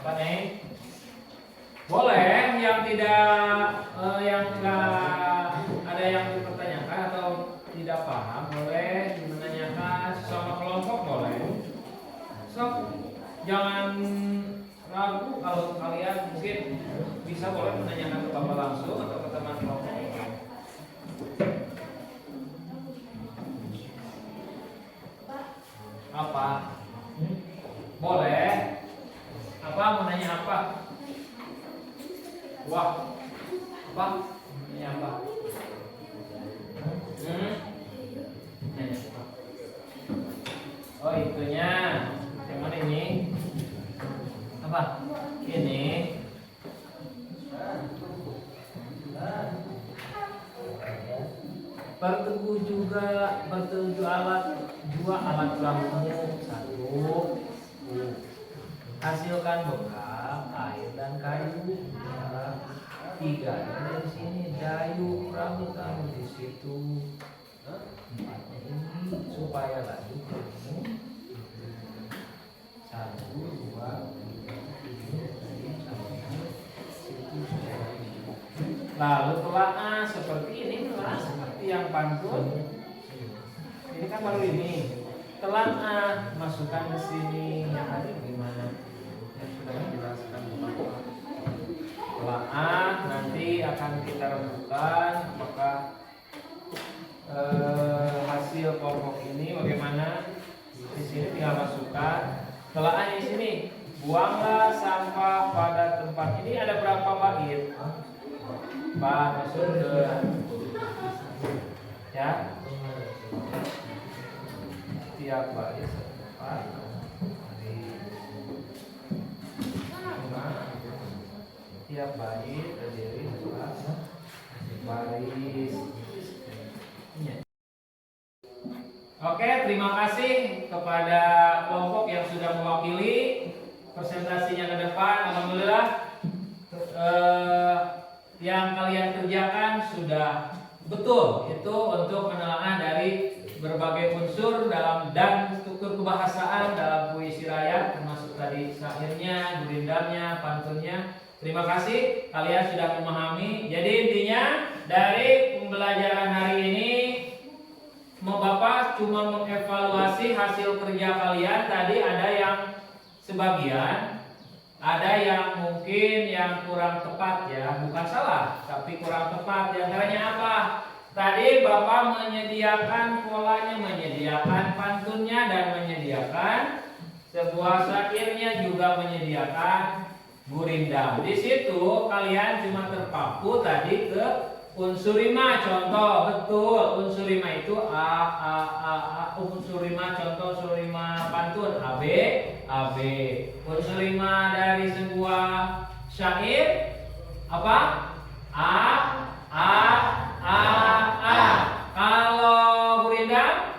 Apa nih? Boleh yang tidak yang enggak ada yang dipertanyakan atau tidak paham boleh menanyakan sama kelompok boleh. So, jangan ragu kalau kalian mungkin bisa boleh menanyakan ke Bapak langsung atau ke teman kelompok. Apa? Boleh. Apa mau nanya apa? Wah. Apa? Nanya apa? Nanya apa? Oh, itunya. Yang mana ini? Apa? Ini. Bertujuh alat, dua alat perahu, satu. Hasilkan bekal, air dan kayu. Tiga dari sini dayu perahu kamu di situ. Empatnya ini supaya lagi kamu. Satu, dua, tiga, sampai situ sudah. Lalu telaah seperti ini lah, seperti yang pantun. Ini kan baru ini. Telaah masukkan ke sini yang ada gimana? Yang sudah dijelaskan Bapak. Telaah nanti akan kita rembukan apakah hasil kelompok ini bagaimana. Di sini tinggal masukkan. Telaah di sini. Buanglah sampah pada tempat ini. Ada berapa bait? Pak masuk ke ya. Tiap bait setempat. Tiap bait terdiri atas baris. Oke, terima kasih kepada kelompok yang sudah mewakili presentasinya ke depan. Alhamdulillah yang kalian kerjakan sudah betul. Itu untuk penelaahan dari berbagai unsur dalam dan struktur kebahasaan dalam puisi rakyat, termasuk tadi syairnya, gurindamnya, pantunnya. Terima kasih kalian sudah memahami. Jadi intinya dari pembelajaran hari ini Bapak cuma mengevaluasi hasil kerja kalian. Tadi ada yang sebagian, ada yang mungkin yang kurang tepat ya, bukan salah, tapi kurang tepat. Di antaranya apa? Tadi Bapak menyediakan polanya, menyediakan pantunnya dan menyediakan sebuah syairnya, juga menyediakan gurindam. Di situ kalian cuma terpaku tadi ke unsur rima. Contoh, betul, unsur rima itu a, unsur rima contoh unsur rima pantun ab, unsur rima dari sebuah syair apa? A. Kalau gurindam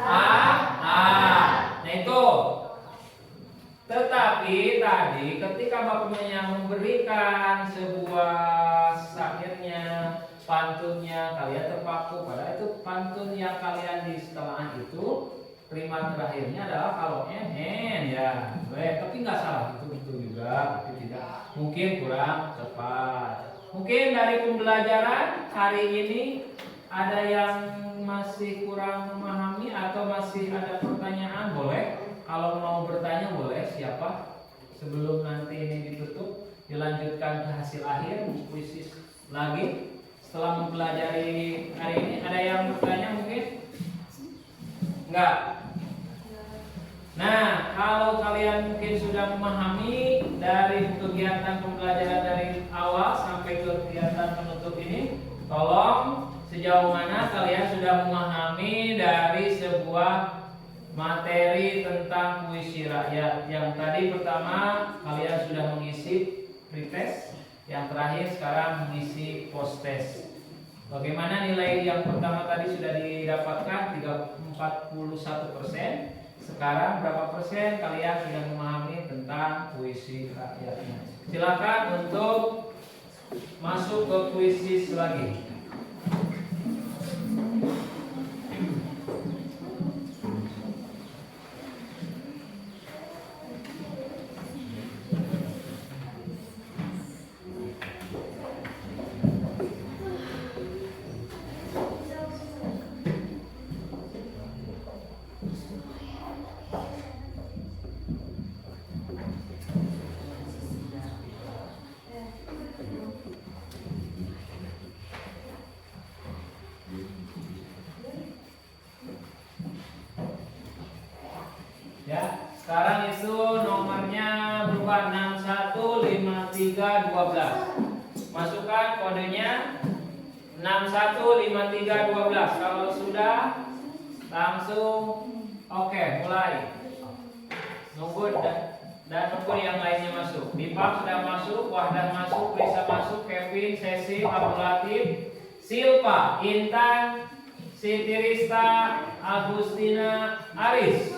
a. Nah itu. Tetapi tadi ketika Bapaknya memberikan sebuah syairnya, pantunnya, kalian terpaku pada itu pantun yang kalian di setelah itu rima terakhirnya adalah kalau en ya. Baik, tapi nggak salah, itu betul juga, tapi tidak mungkin kurang tepat. Mungkin dari pembelajaran hari ini ada yang masih kurang memahami atau masih ada pertanyaan, boleh. Kalau mau bertanya boleh, siapa? Sebelum nanti ini ditutup, dilanjutkan ke hasil akhir, puisi lagi. Setelah mempelajari hari ini, ada yang bertanya mungkin? Enggak? Nah, kalau kalian mungkin sudah memahami dari kegiatan pembelajaran dari awal sampai ke kegiatan penutup ini, tolong sejauh mana kalian sudah memahami dari sebuah materi tentang puisi rakyat. Yang tadi pertama kalian sudah mengisi pretest, yang terakhir sekarang mengisi post test. Bagaimana nilai yang pertama tadi sudah didapatkan 41%. Sekarang berapa persen kalian sudah memahami tentang puisi rakyatnya? Silakan untuk masuk ke puisi lagi. Sekarang itu nomornya berupa 615312. Masukkan kodenya 615312. Kalau sudah langsung oke, mulai. Nunggu dan nunggu yang lainnya masuk. Dipak sudah masuk, Wahdah masuk, Risa masuk, Kevin, Cecil, Abdul Latif, Silpa, Intan, Siti Rista, Agustina, Aris.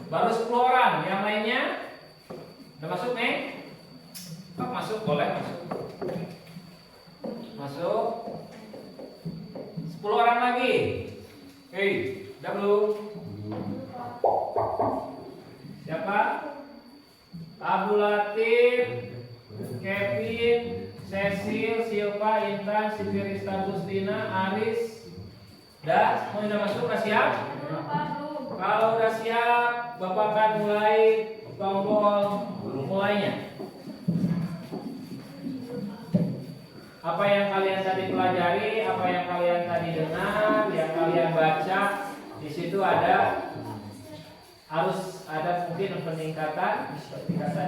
Baru 10 orang, yang lainnya udah masuk nih? Oh, masuk, boleh masuk. Masuk 10 orang lagi. Udah belum? Siapa? Abdul Latif, Kevin, Cecil, Silva, Intan, Siti Rista, Agustina, Aris. Udah masuk, udah siap? Kalau udah siap, Bapak akan mulai tombol mulainya. Apa yang kalian tadi pelajari, apa yang kalian tadi dengar, yang kalian baca, di situ harus ada mungkin peningkatan seperti kata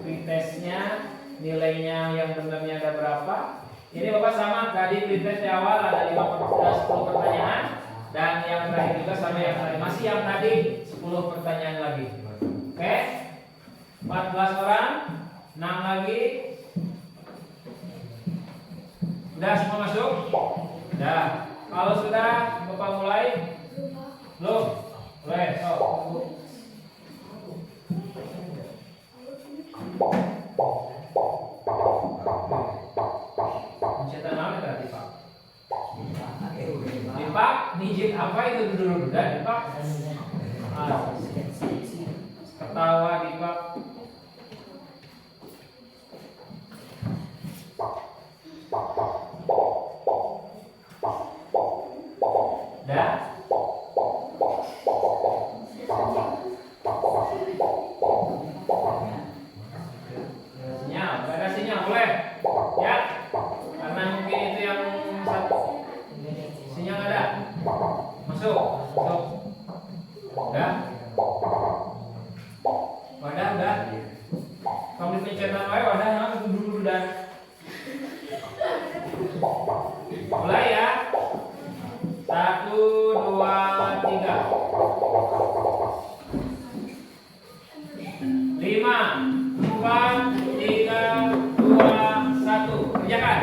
di tesnya, nilainya yang benarnya ada berapa. Ini Bapak sama tadi pretest di awal ada 10 pertanyaan. Dan yang terakhir juga sama yang tadi, masih yang tadi 10 pertanyaan lagi. Oke? 14 orang, 6 lagi. Udah semua masuk? Udah. Kalau sudah, Bapak mulai. Belum? Boleh. Pencetan apa tadi, Pak? Dipak, nijit apa itu dulu? Udah Dipak. Ketawa Dipak. Udah. Sinyal, gak ada sinyal boleh? Ya. Karena mungkin itu yang satu. Sinyal ada. Masuk. Udah. Wadah udah. Kamu pencetan wae wadah dulu dah. Mulai ya. 1, 2, 3. 5, 4, 3, 2, 1. Kerjakan.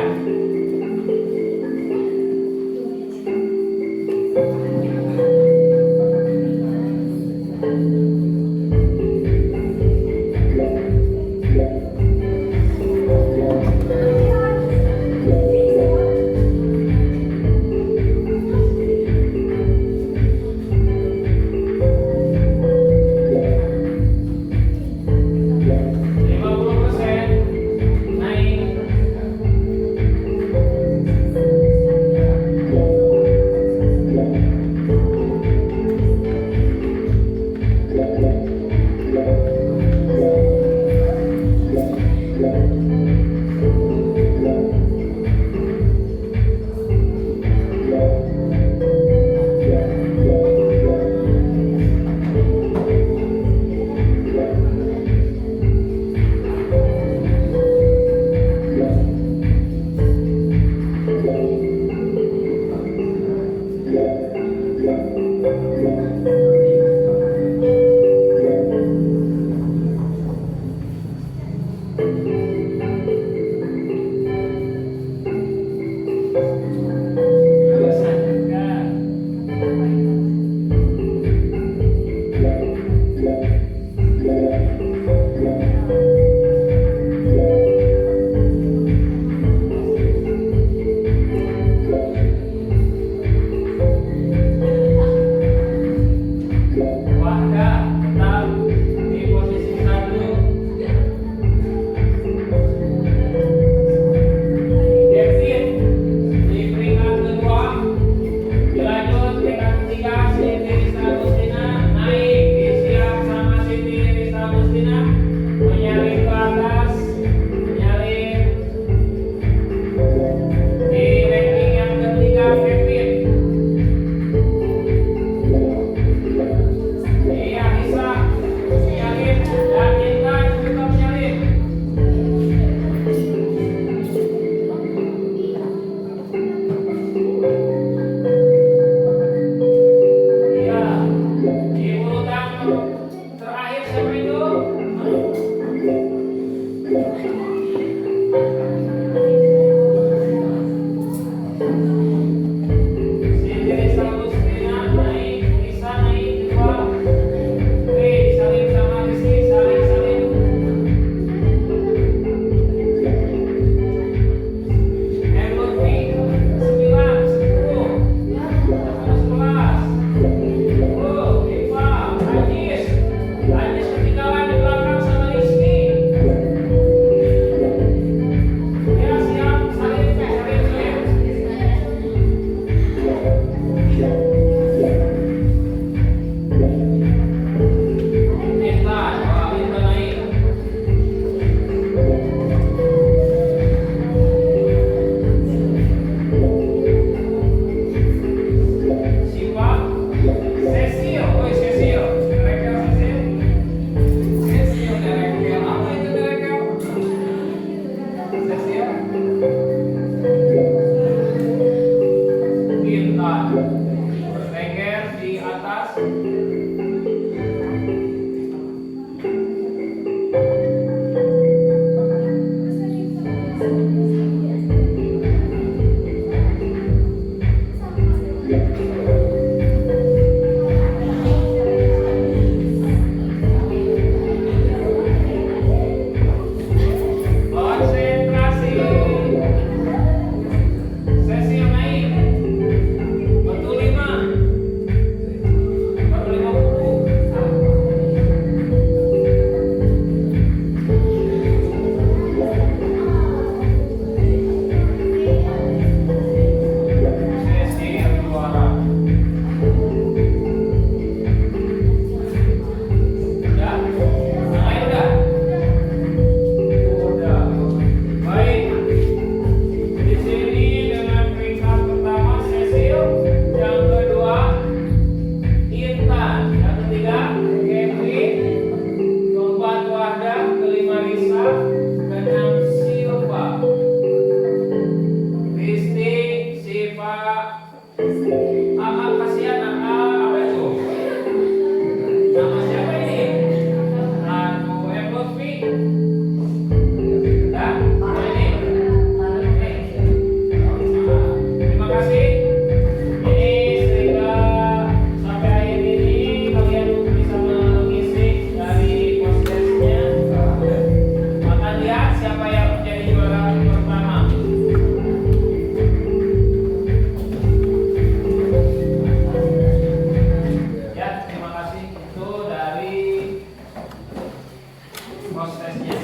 prosesnya.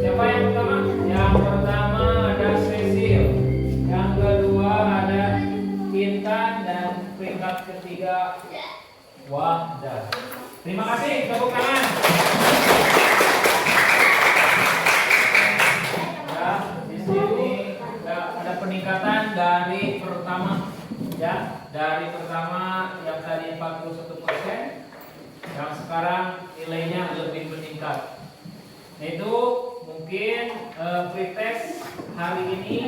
Siapa yang pertama? Yang pertama ada Cecil, yang kedua ada Intan, dan peringkat ketiga Wahda. Terima kasih, tepuk tangan. Ya, di sini ada peningkatan dari pertama, ya, dari pertama yang tadi 41%, yang sekarang nilainya lebih meningkat. Itu mungkin pretest hari ini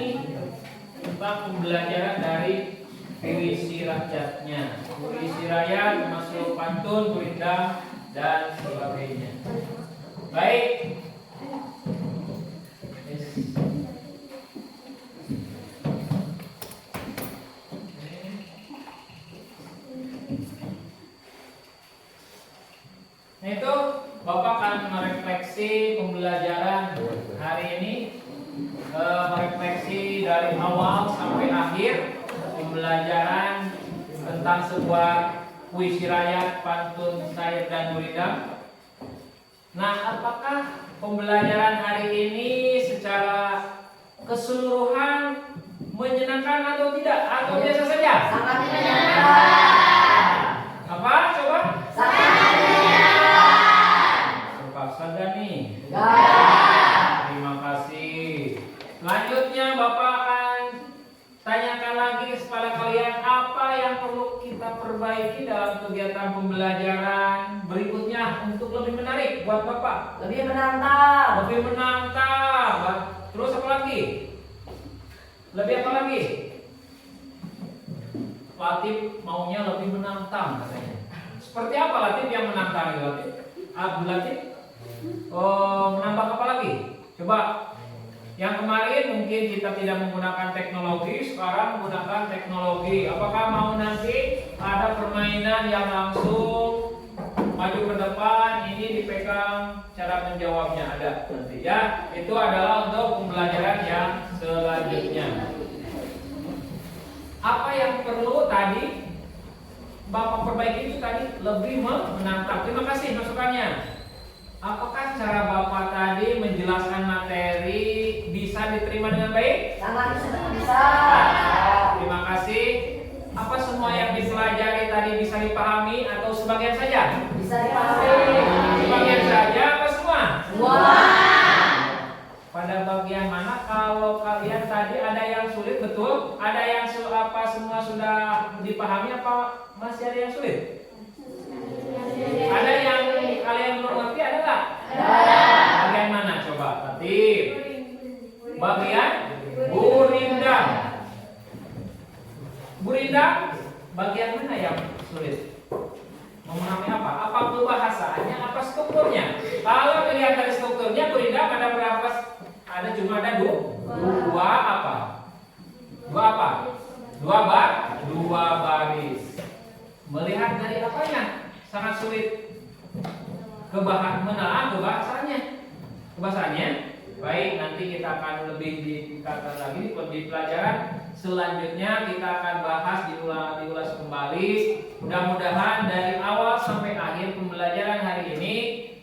tentang pembelajaran dari puisi rakyatnya. Puisi rakyat termasuk pantun, gurindam, dan sebagainya. Baik. Nah itu Bapak akan merefleksi pembelajaran hari ini, merefleksi dari awal sampai akhir pembelajaran tentang sebuah puisi rakyat, pantun, syair, dan gurindam. Nah, apakah pembelajaran hari ini secara keseluruhan menyenangkan atau tidak? Atau biasa saja? Sangat menyenangkan. Apa? Coba? Sangat menyenangkan. Terpaksa gak nih? Enggak. Terima kasih. Selanjutnya Bapak akan tanyakan lagi kepada kalian apa yang perlu kita perbaiki dalam kegiatan pembelajaran berikutnya untuk lebih menarik buat Bapak. Lebih menantang. Lebih menantang. Terus apa lagi? Lebih apa lagi? Latif maunya lebih menantang katanya. Seperti apa Latif yang menantang Latif? Abdul Latif? Menambah apa lagi? Coba. Yang kemarin mungkin kita tidak menggunakan teknologi, sekarang menggunakan teknologi. Apakah mau nanti ada permainan yang langsung maju ke depan, ini dipegang, cara menjawabnya ada nanti ya. Itu adalah untuk pembelajaran yang selanjutnya. Apa yang perlu tadi Bapak perbaiki itu tadi lebih menantang. Terima kasih masukannya. Apakah cara Bapak tadi menjelaskan materi bisa diterima dengan baik? Sangat bisa. Terima kasih. Apa semua yang dipelajari tadi bisa dipahami atau sebagian saja? Bisa dipahami. Sebagian saja apa semua? Semua. Pada bagian mana kalau kalian tadi ada yang sulit betul? Ada yang apa semua sudah dipahami apa masih ada yang sulit? Ada yang kalian belum ngerti ada nggak? Ada. Bagian mana coba? Tertib. Bagian gurindam. Gurindam bagian mana yang sulit? Memahami apa? Apa bahasannya? Apa strukturnya? Kalau dilihat dari strukturnya gurindam ada berapa? Ada cuma ada dua apa? Dua apa? Dua baris. Melihat dari apanya? Sangat sulit menelaah kebahasannya. Baik, nanti kita akan lebih ditingkatkan lagi di pelajaran selanjutnya. Kita akan bahas diulas kembali. Mudah-mudahan dari awal sampai akhir pembelajaran hari ini,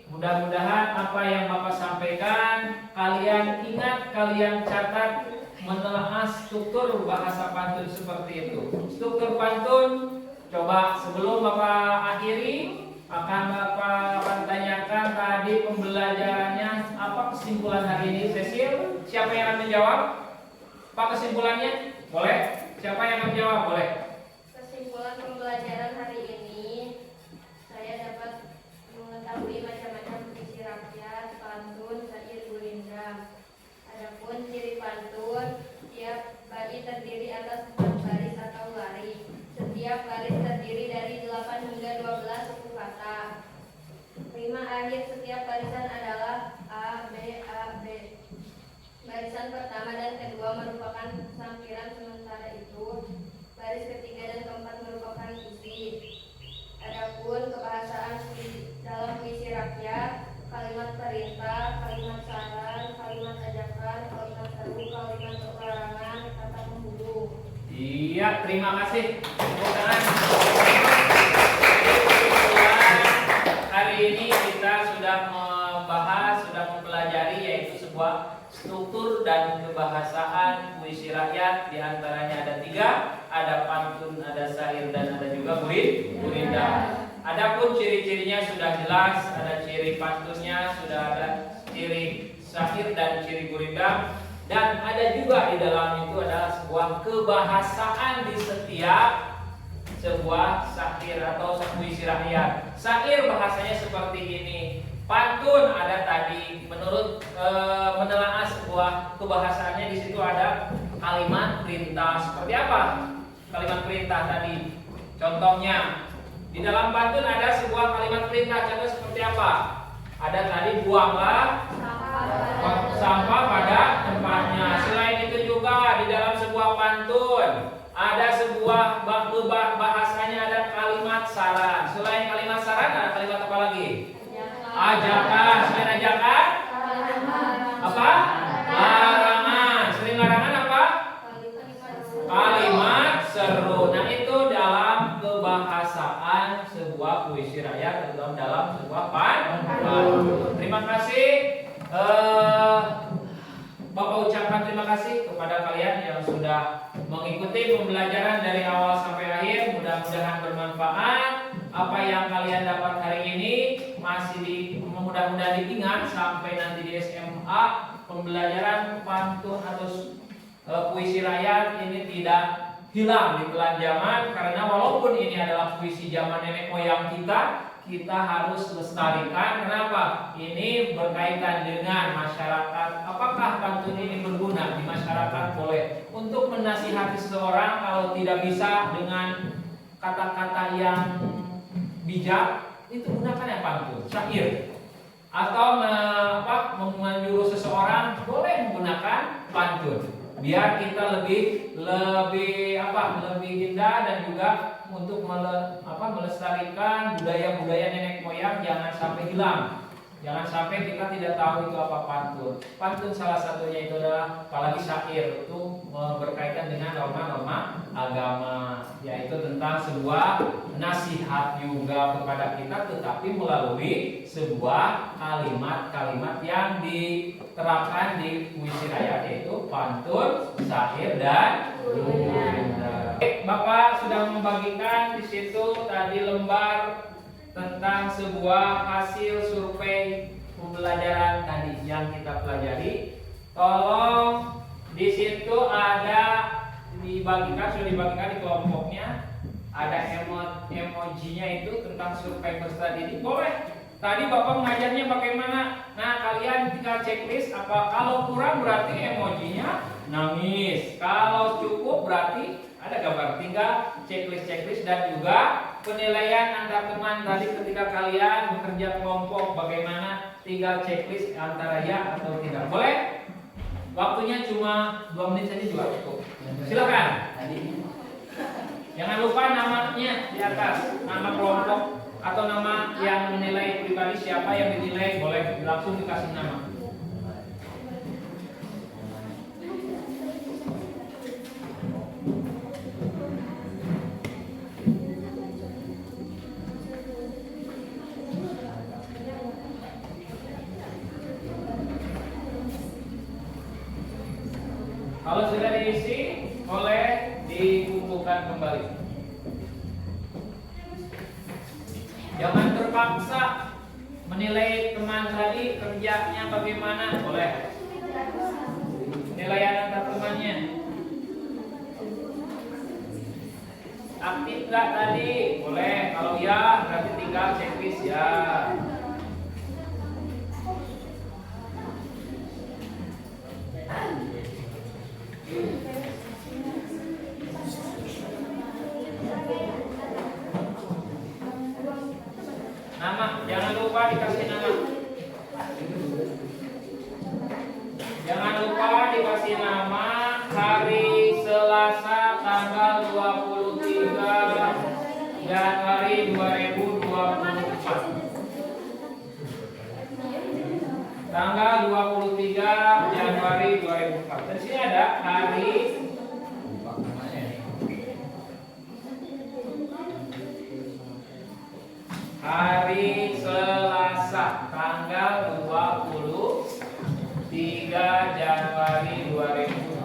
mudah-mudahan apa yang Bapak sampaikan kalian ingat, kalian catat, menelaah struktur bahasa pantun seperti itu. Struktur pantun. Coba sebelum Bapak akhiri, Bapak tanyakan tadi pembelajarannya apa kesimpulan hari ini. Cecil, siapa yang akan menjawab? Apa kesimpulannya? Boleh? Siapa yang akan menjawab? Boleh. Kesimpulan pembelajaran hari ini, saya dapat mengetahui macam-macam puisi rakyat, pantun, syair, gurindam. Adapun ciri pantun, tiap bait terdiri atas 4 baris atau lari. Setiap baris terdiri dari 8 hingga 12 suku kata. Rima akhir setiap barisan adalah A, B, A, B. Barisan pertama dan kedua merupakan sampiran, sementara itu baris ketiga dan keempat merupakan isi. Adapun kebahasaan dalam puisi rakyat, kalimat perintah, kalimat saran, kalimat ajakan, kalimat seru, kalimat larangan, kata penghubung. Iya, terima kasih. Tepuk tangan. kebahasaan puisi rakyat, diantaranya ada 3, ada pantun, ada syair, dan ada juga gurindam. Adapun ciri-cirinya sudah jelas, ada ciri pantunnya, sudah ada ciri syair dan ciri gurindam, dan ada juga di dalam itu adalah sebuah kebahasaan di setiap sebuah syair atau puisi rakyat. Syair bahasanya seperti ini. Pantun ada tadi, menurut menelaah sebuah kebahasaannya di situ ada kalimat perintah. Seperti apa kalimat perintah tadi? Contohnya di dalam pantun ada sebuah kalimat perintah. Contoh seperti apa? Ada tadi, buanglah sampah pada tempatnya. Selain itu juga di dalam sebuah pantun ada sebuah bahasanya, ada kalimat saran. Selain kalimat saran ada kalimat apa lagi? Ajakan. Selain ajakan apa? Larangan. Selain larangan apa? Kalimat seru. Nah, itu dalam kebahasaan sebuah puisi rakyat atau dalam sebuah pantun. Terima kasih. Bapak ucapkan terima kasih kepada kalian yang sudah mengikuti pembelajaran dari awal sampai akhir. Mudah-mudahan bermanfaat. Apa yang kalian dapat hari ini masih mudah-mudahan diingat sampai nanti di SMA. Pembelajaran pantun atau puisi rakyat ini tidak hilang di telan zaman, karena walaupun ini adalah puisi zaman nenek moyang kita harus lestarikan. Kenapa? Ini berkaitan dengan masyarakat. Apakah pantun ini berguna di masyarakat? Boleh. Untuk menasihati seseorang, kalau tidak bisa dengan kata-kata yang bijak, itu gunakan yang pantun, syair. Atau menyuruh seseorang, boleh menggunakan pantun. Biar kita lebih indah, dan juga untuk melestarikan budaya-budaya nenek moyang jangan sampai hilang. Jangan sampai kita tidak tahu itu apa pantun. Pantun salah satunya itu adalah, apalagi syair, itu berkaitan dengan norma-norma agama, yaitu tentang sebuah nasihat juga kepada kita, tetapi melalui sebuah kalimat-kalimat yang diterapkan di puisi rakyat, yaitu pantun, syair, dan gurindam. Bapak sudah membagikan di situ tadi lembar tentang sebuah hasil survei pembelajaran tadi yang kita pelajari. Tolong di situ ada sudah dibagikan di kelompoknya, ada emojinya itu tentang survei peserta didik. Boleh. Tadi Bapak mengajarnya bagaimana? Nah, kalian tinggal checklist apa. Kalau kurang berarti emojinya nangis. Kalau cukup berarti ada gambar. Tinggal checklist dan juga penilaian antar teman tadi ketika kalian bekerja kelompok bagaimana, tinggal checklist antara ya atau tidak. Boleh? Waktunya cuma 2 menit saja juga cukup. Silakan. Jangan lupa namanya di atas, nama kelompok atau nama yang menilai pribadi, siapa yang dinilai, boleh langsung dikasih nama. Kalau sudah diisi, boleh dikumpulkan kembali. Jangan terpaksa menilai teman tadi kerjanya bagaimana, boleh. Penilaian antar temannya. Aktif gak tadi? Boleh. Kalau ya, berarti tinggal checklist ya. Nama, jangan lupa dikasih nama. Jangan lupa dikasih nama hari Selasa tanggal 23 Januari 2024. Tanggal 23 Januari 2024. Dan sini ada hari Selasa tanggal 23 Januari 2024.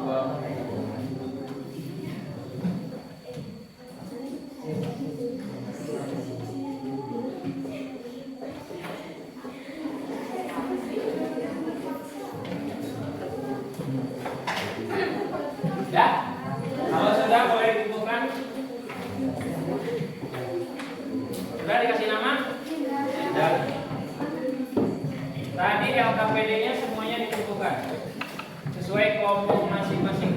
Tadi LKPD-nya semuanya ditentukan sesuai kelompok masing-masing.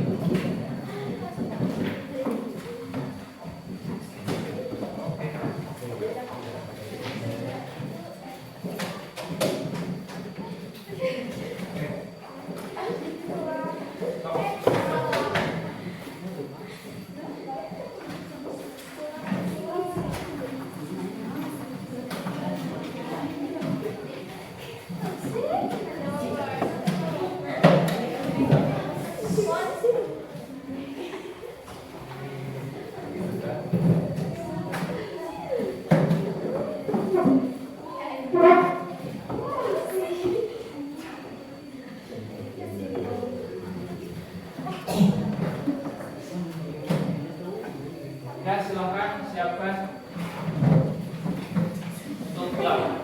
Ya, silakan siapkan untuk pulang.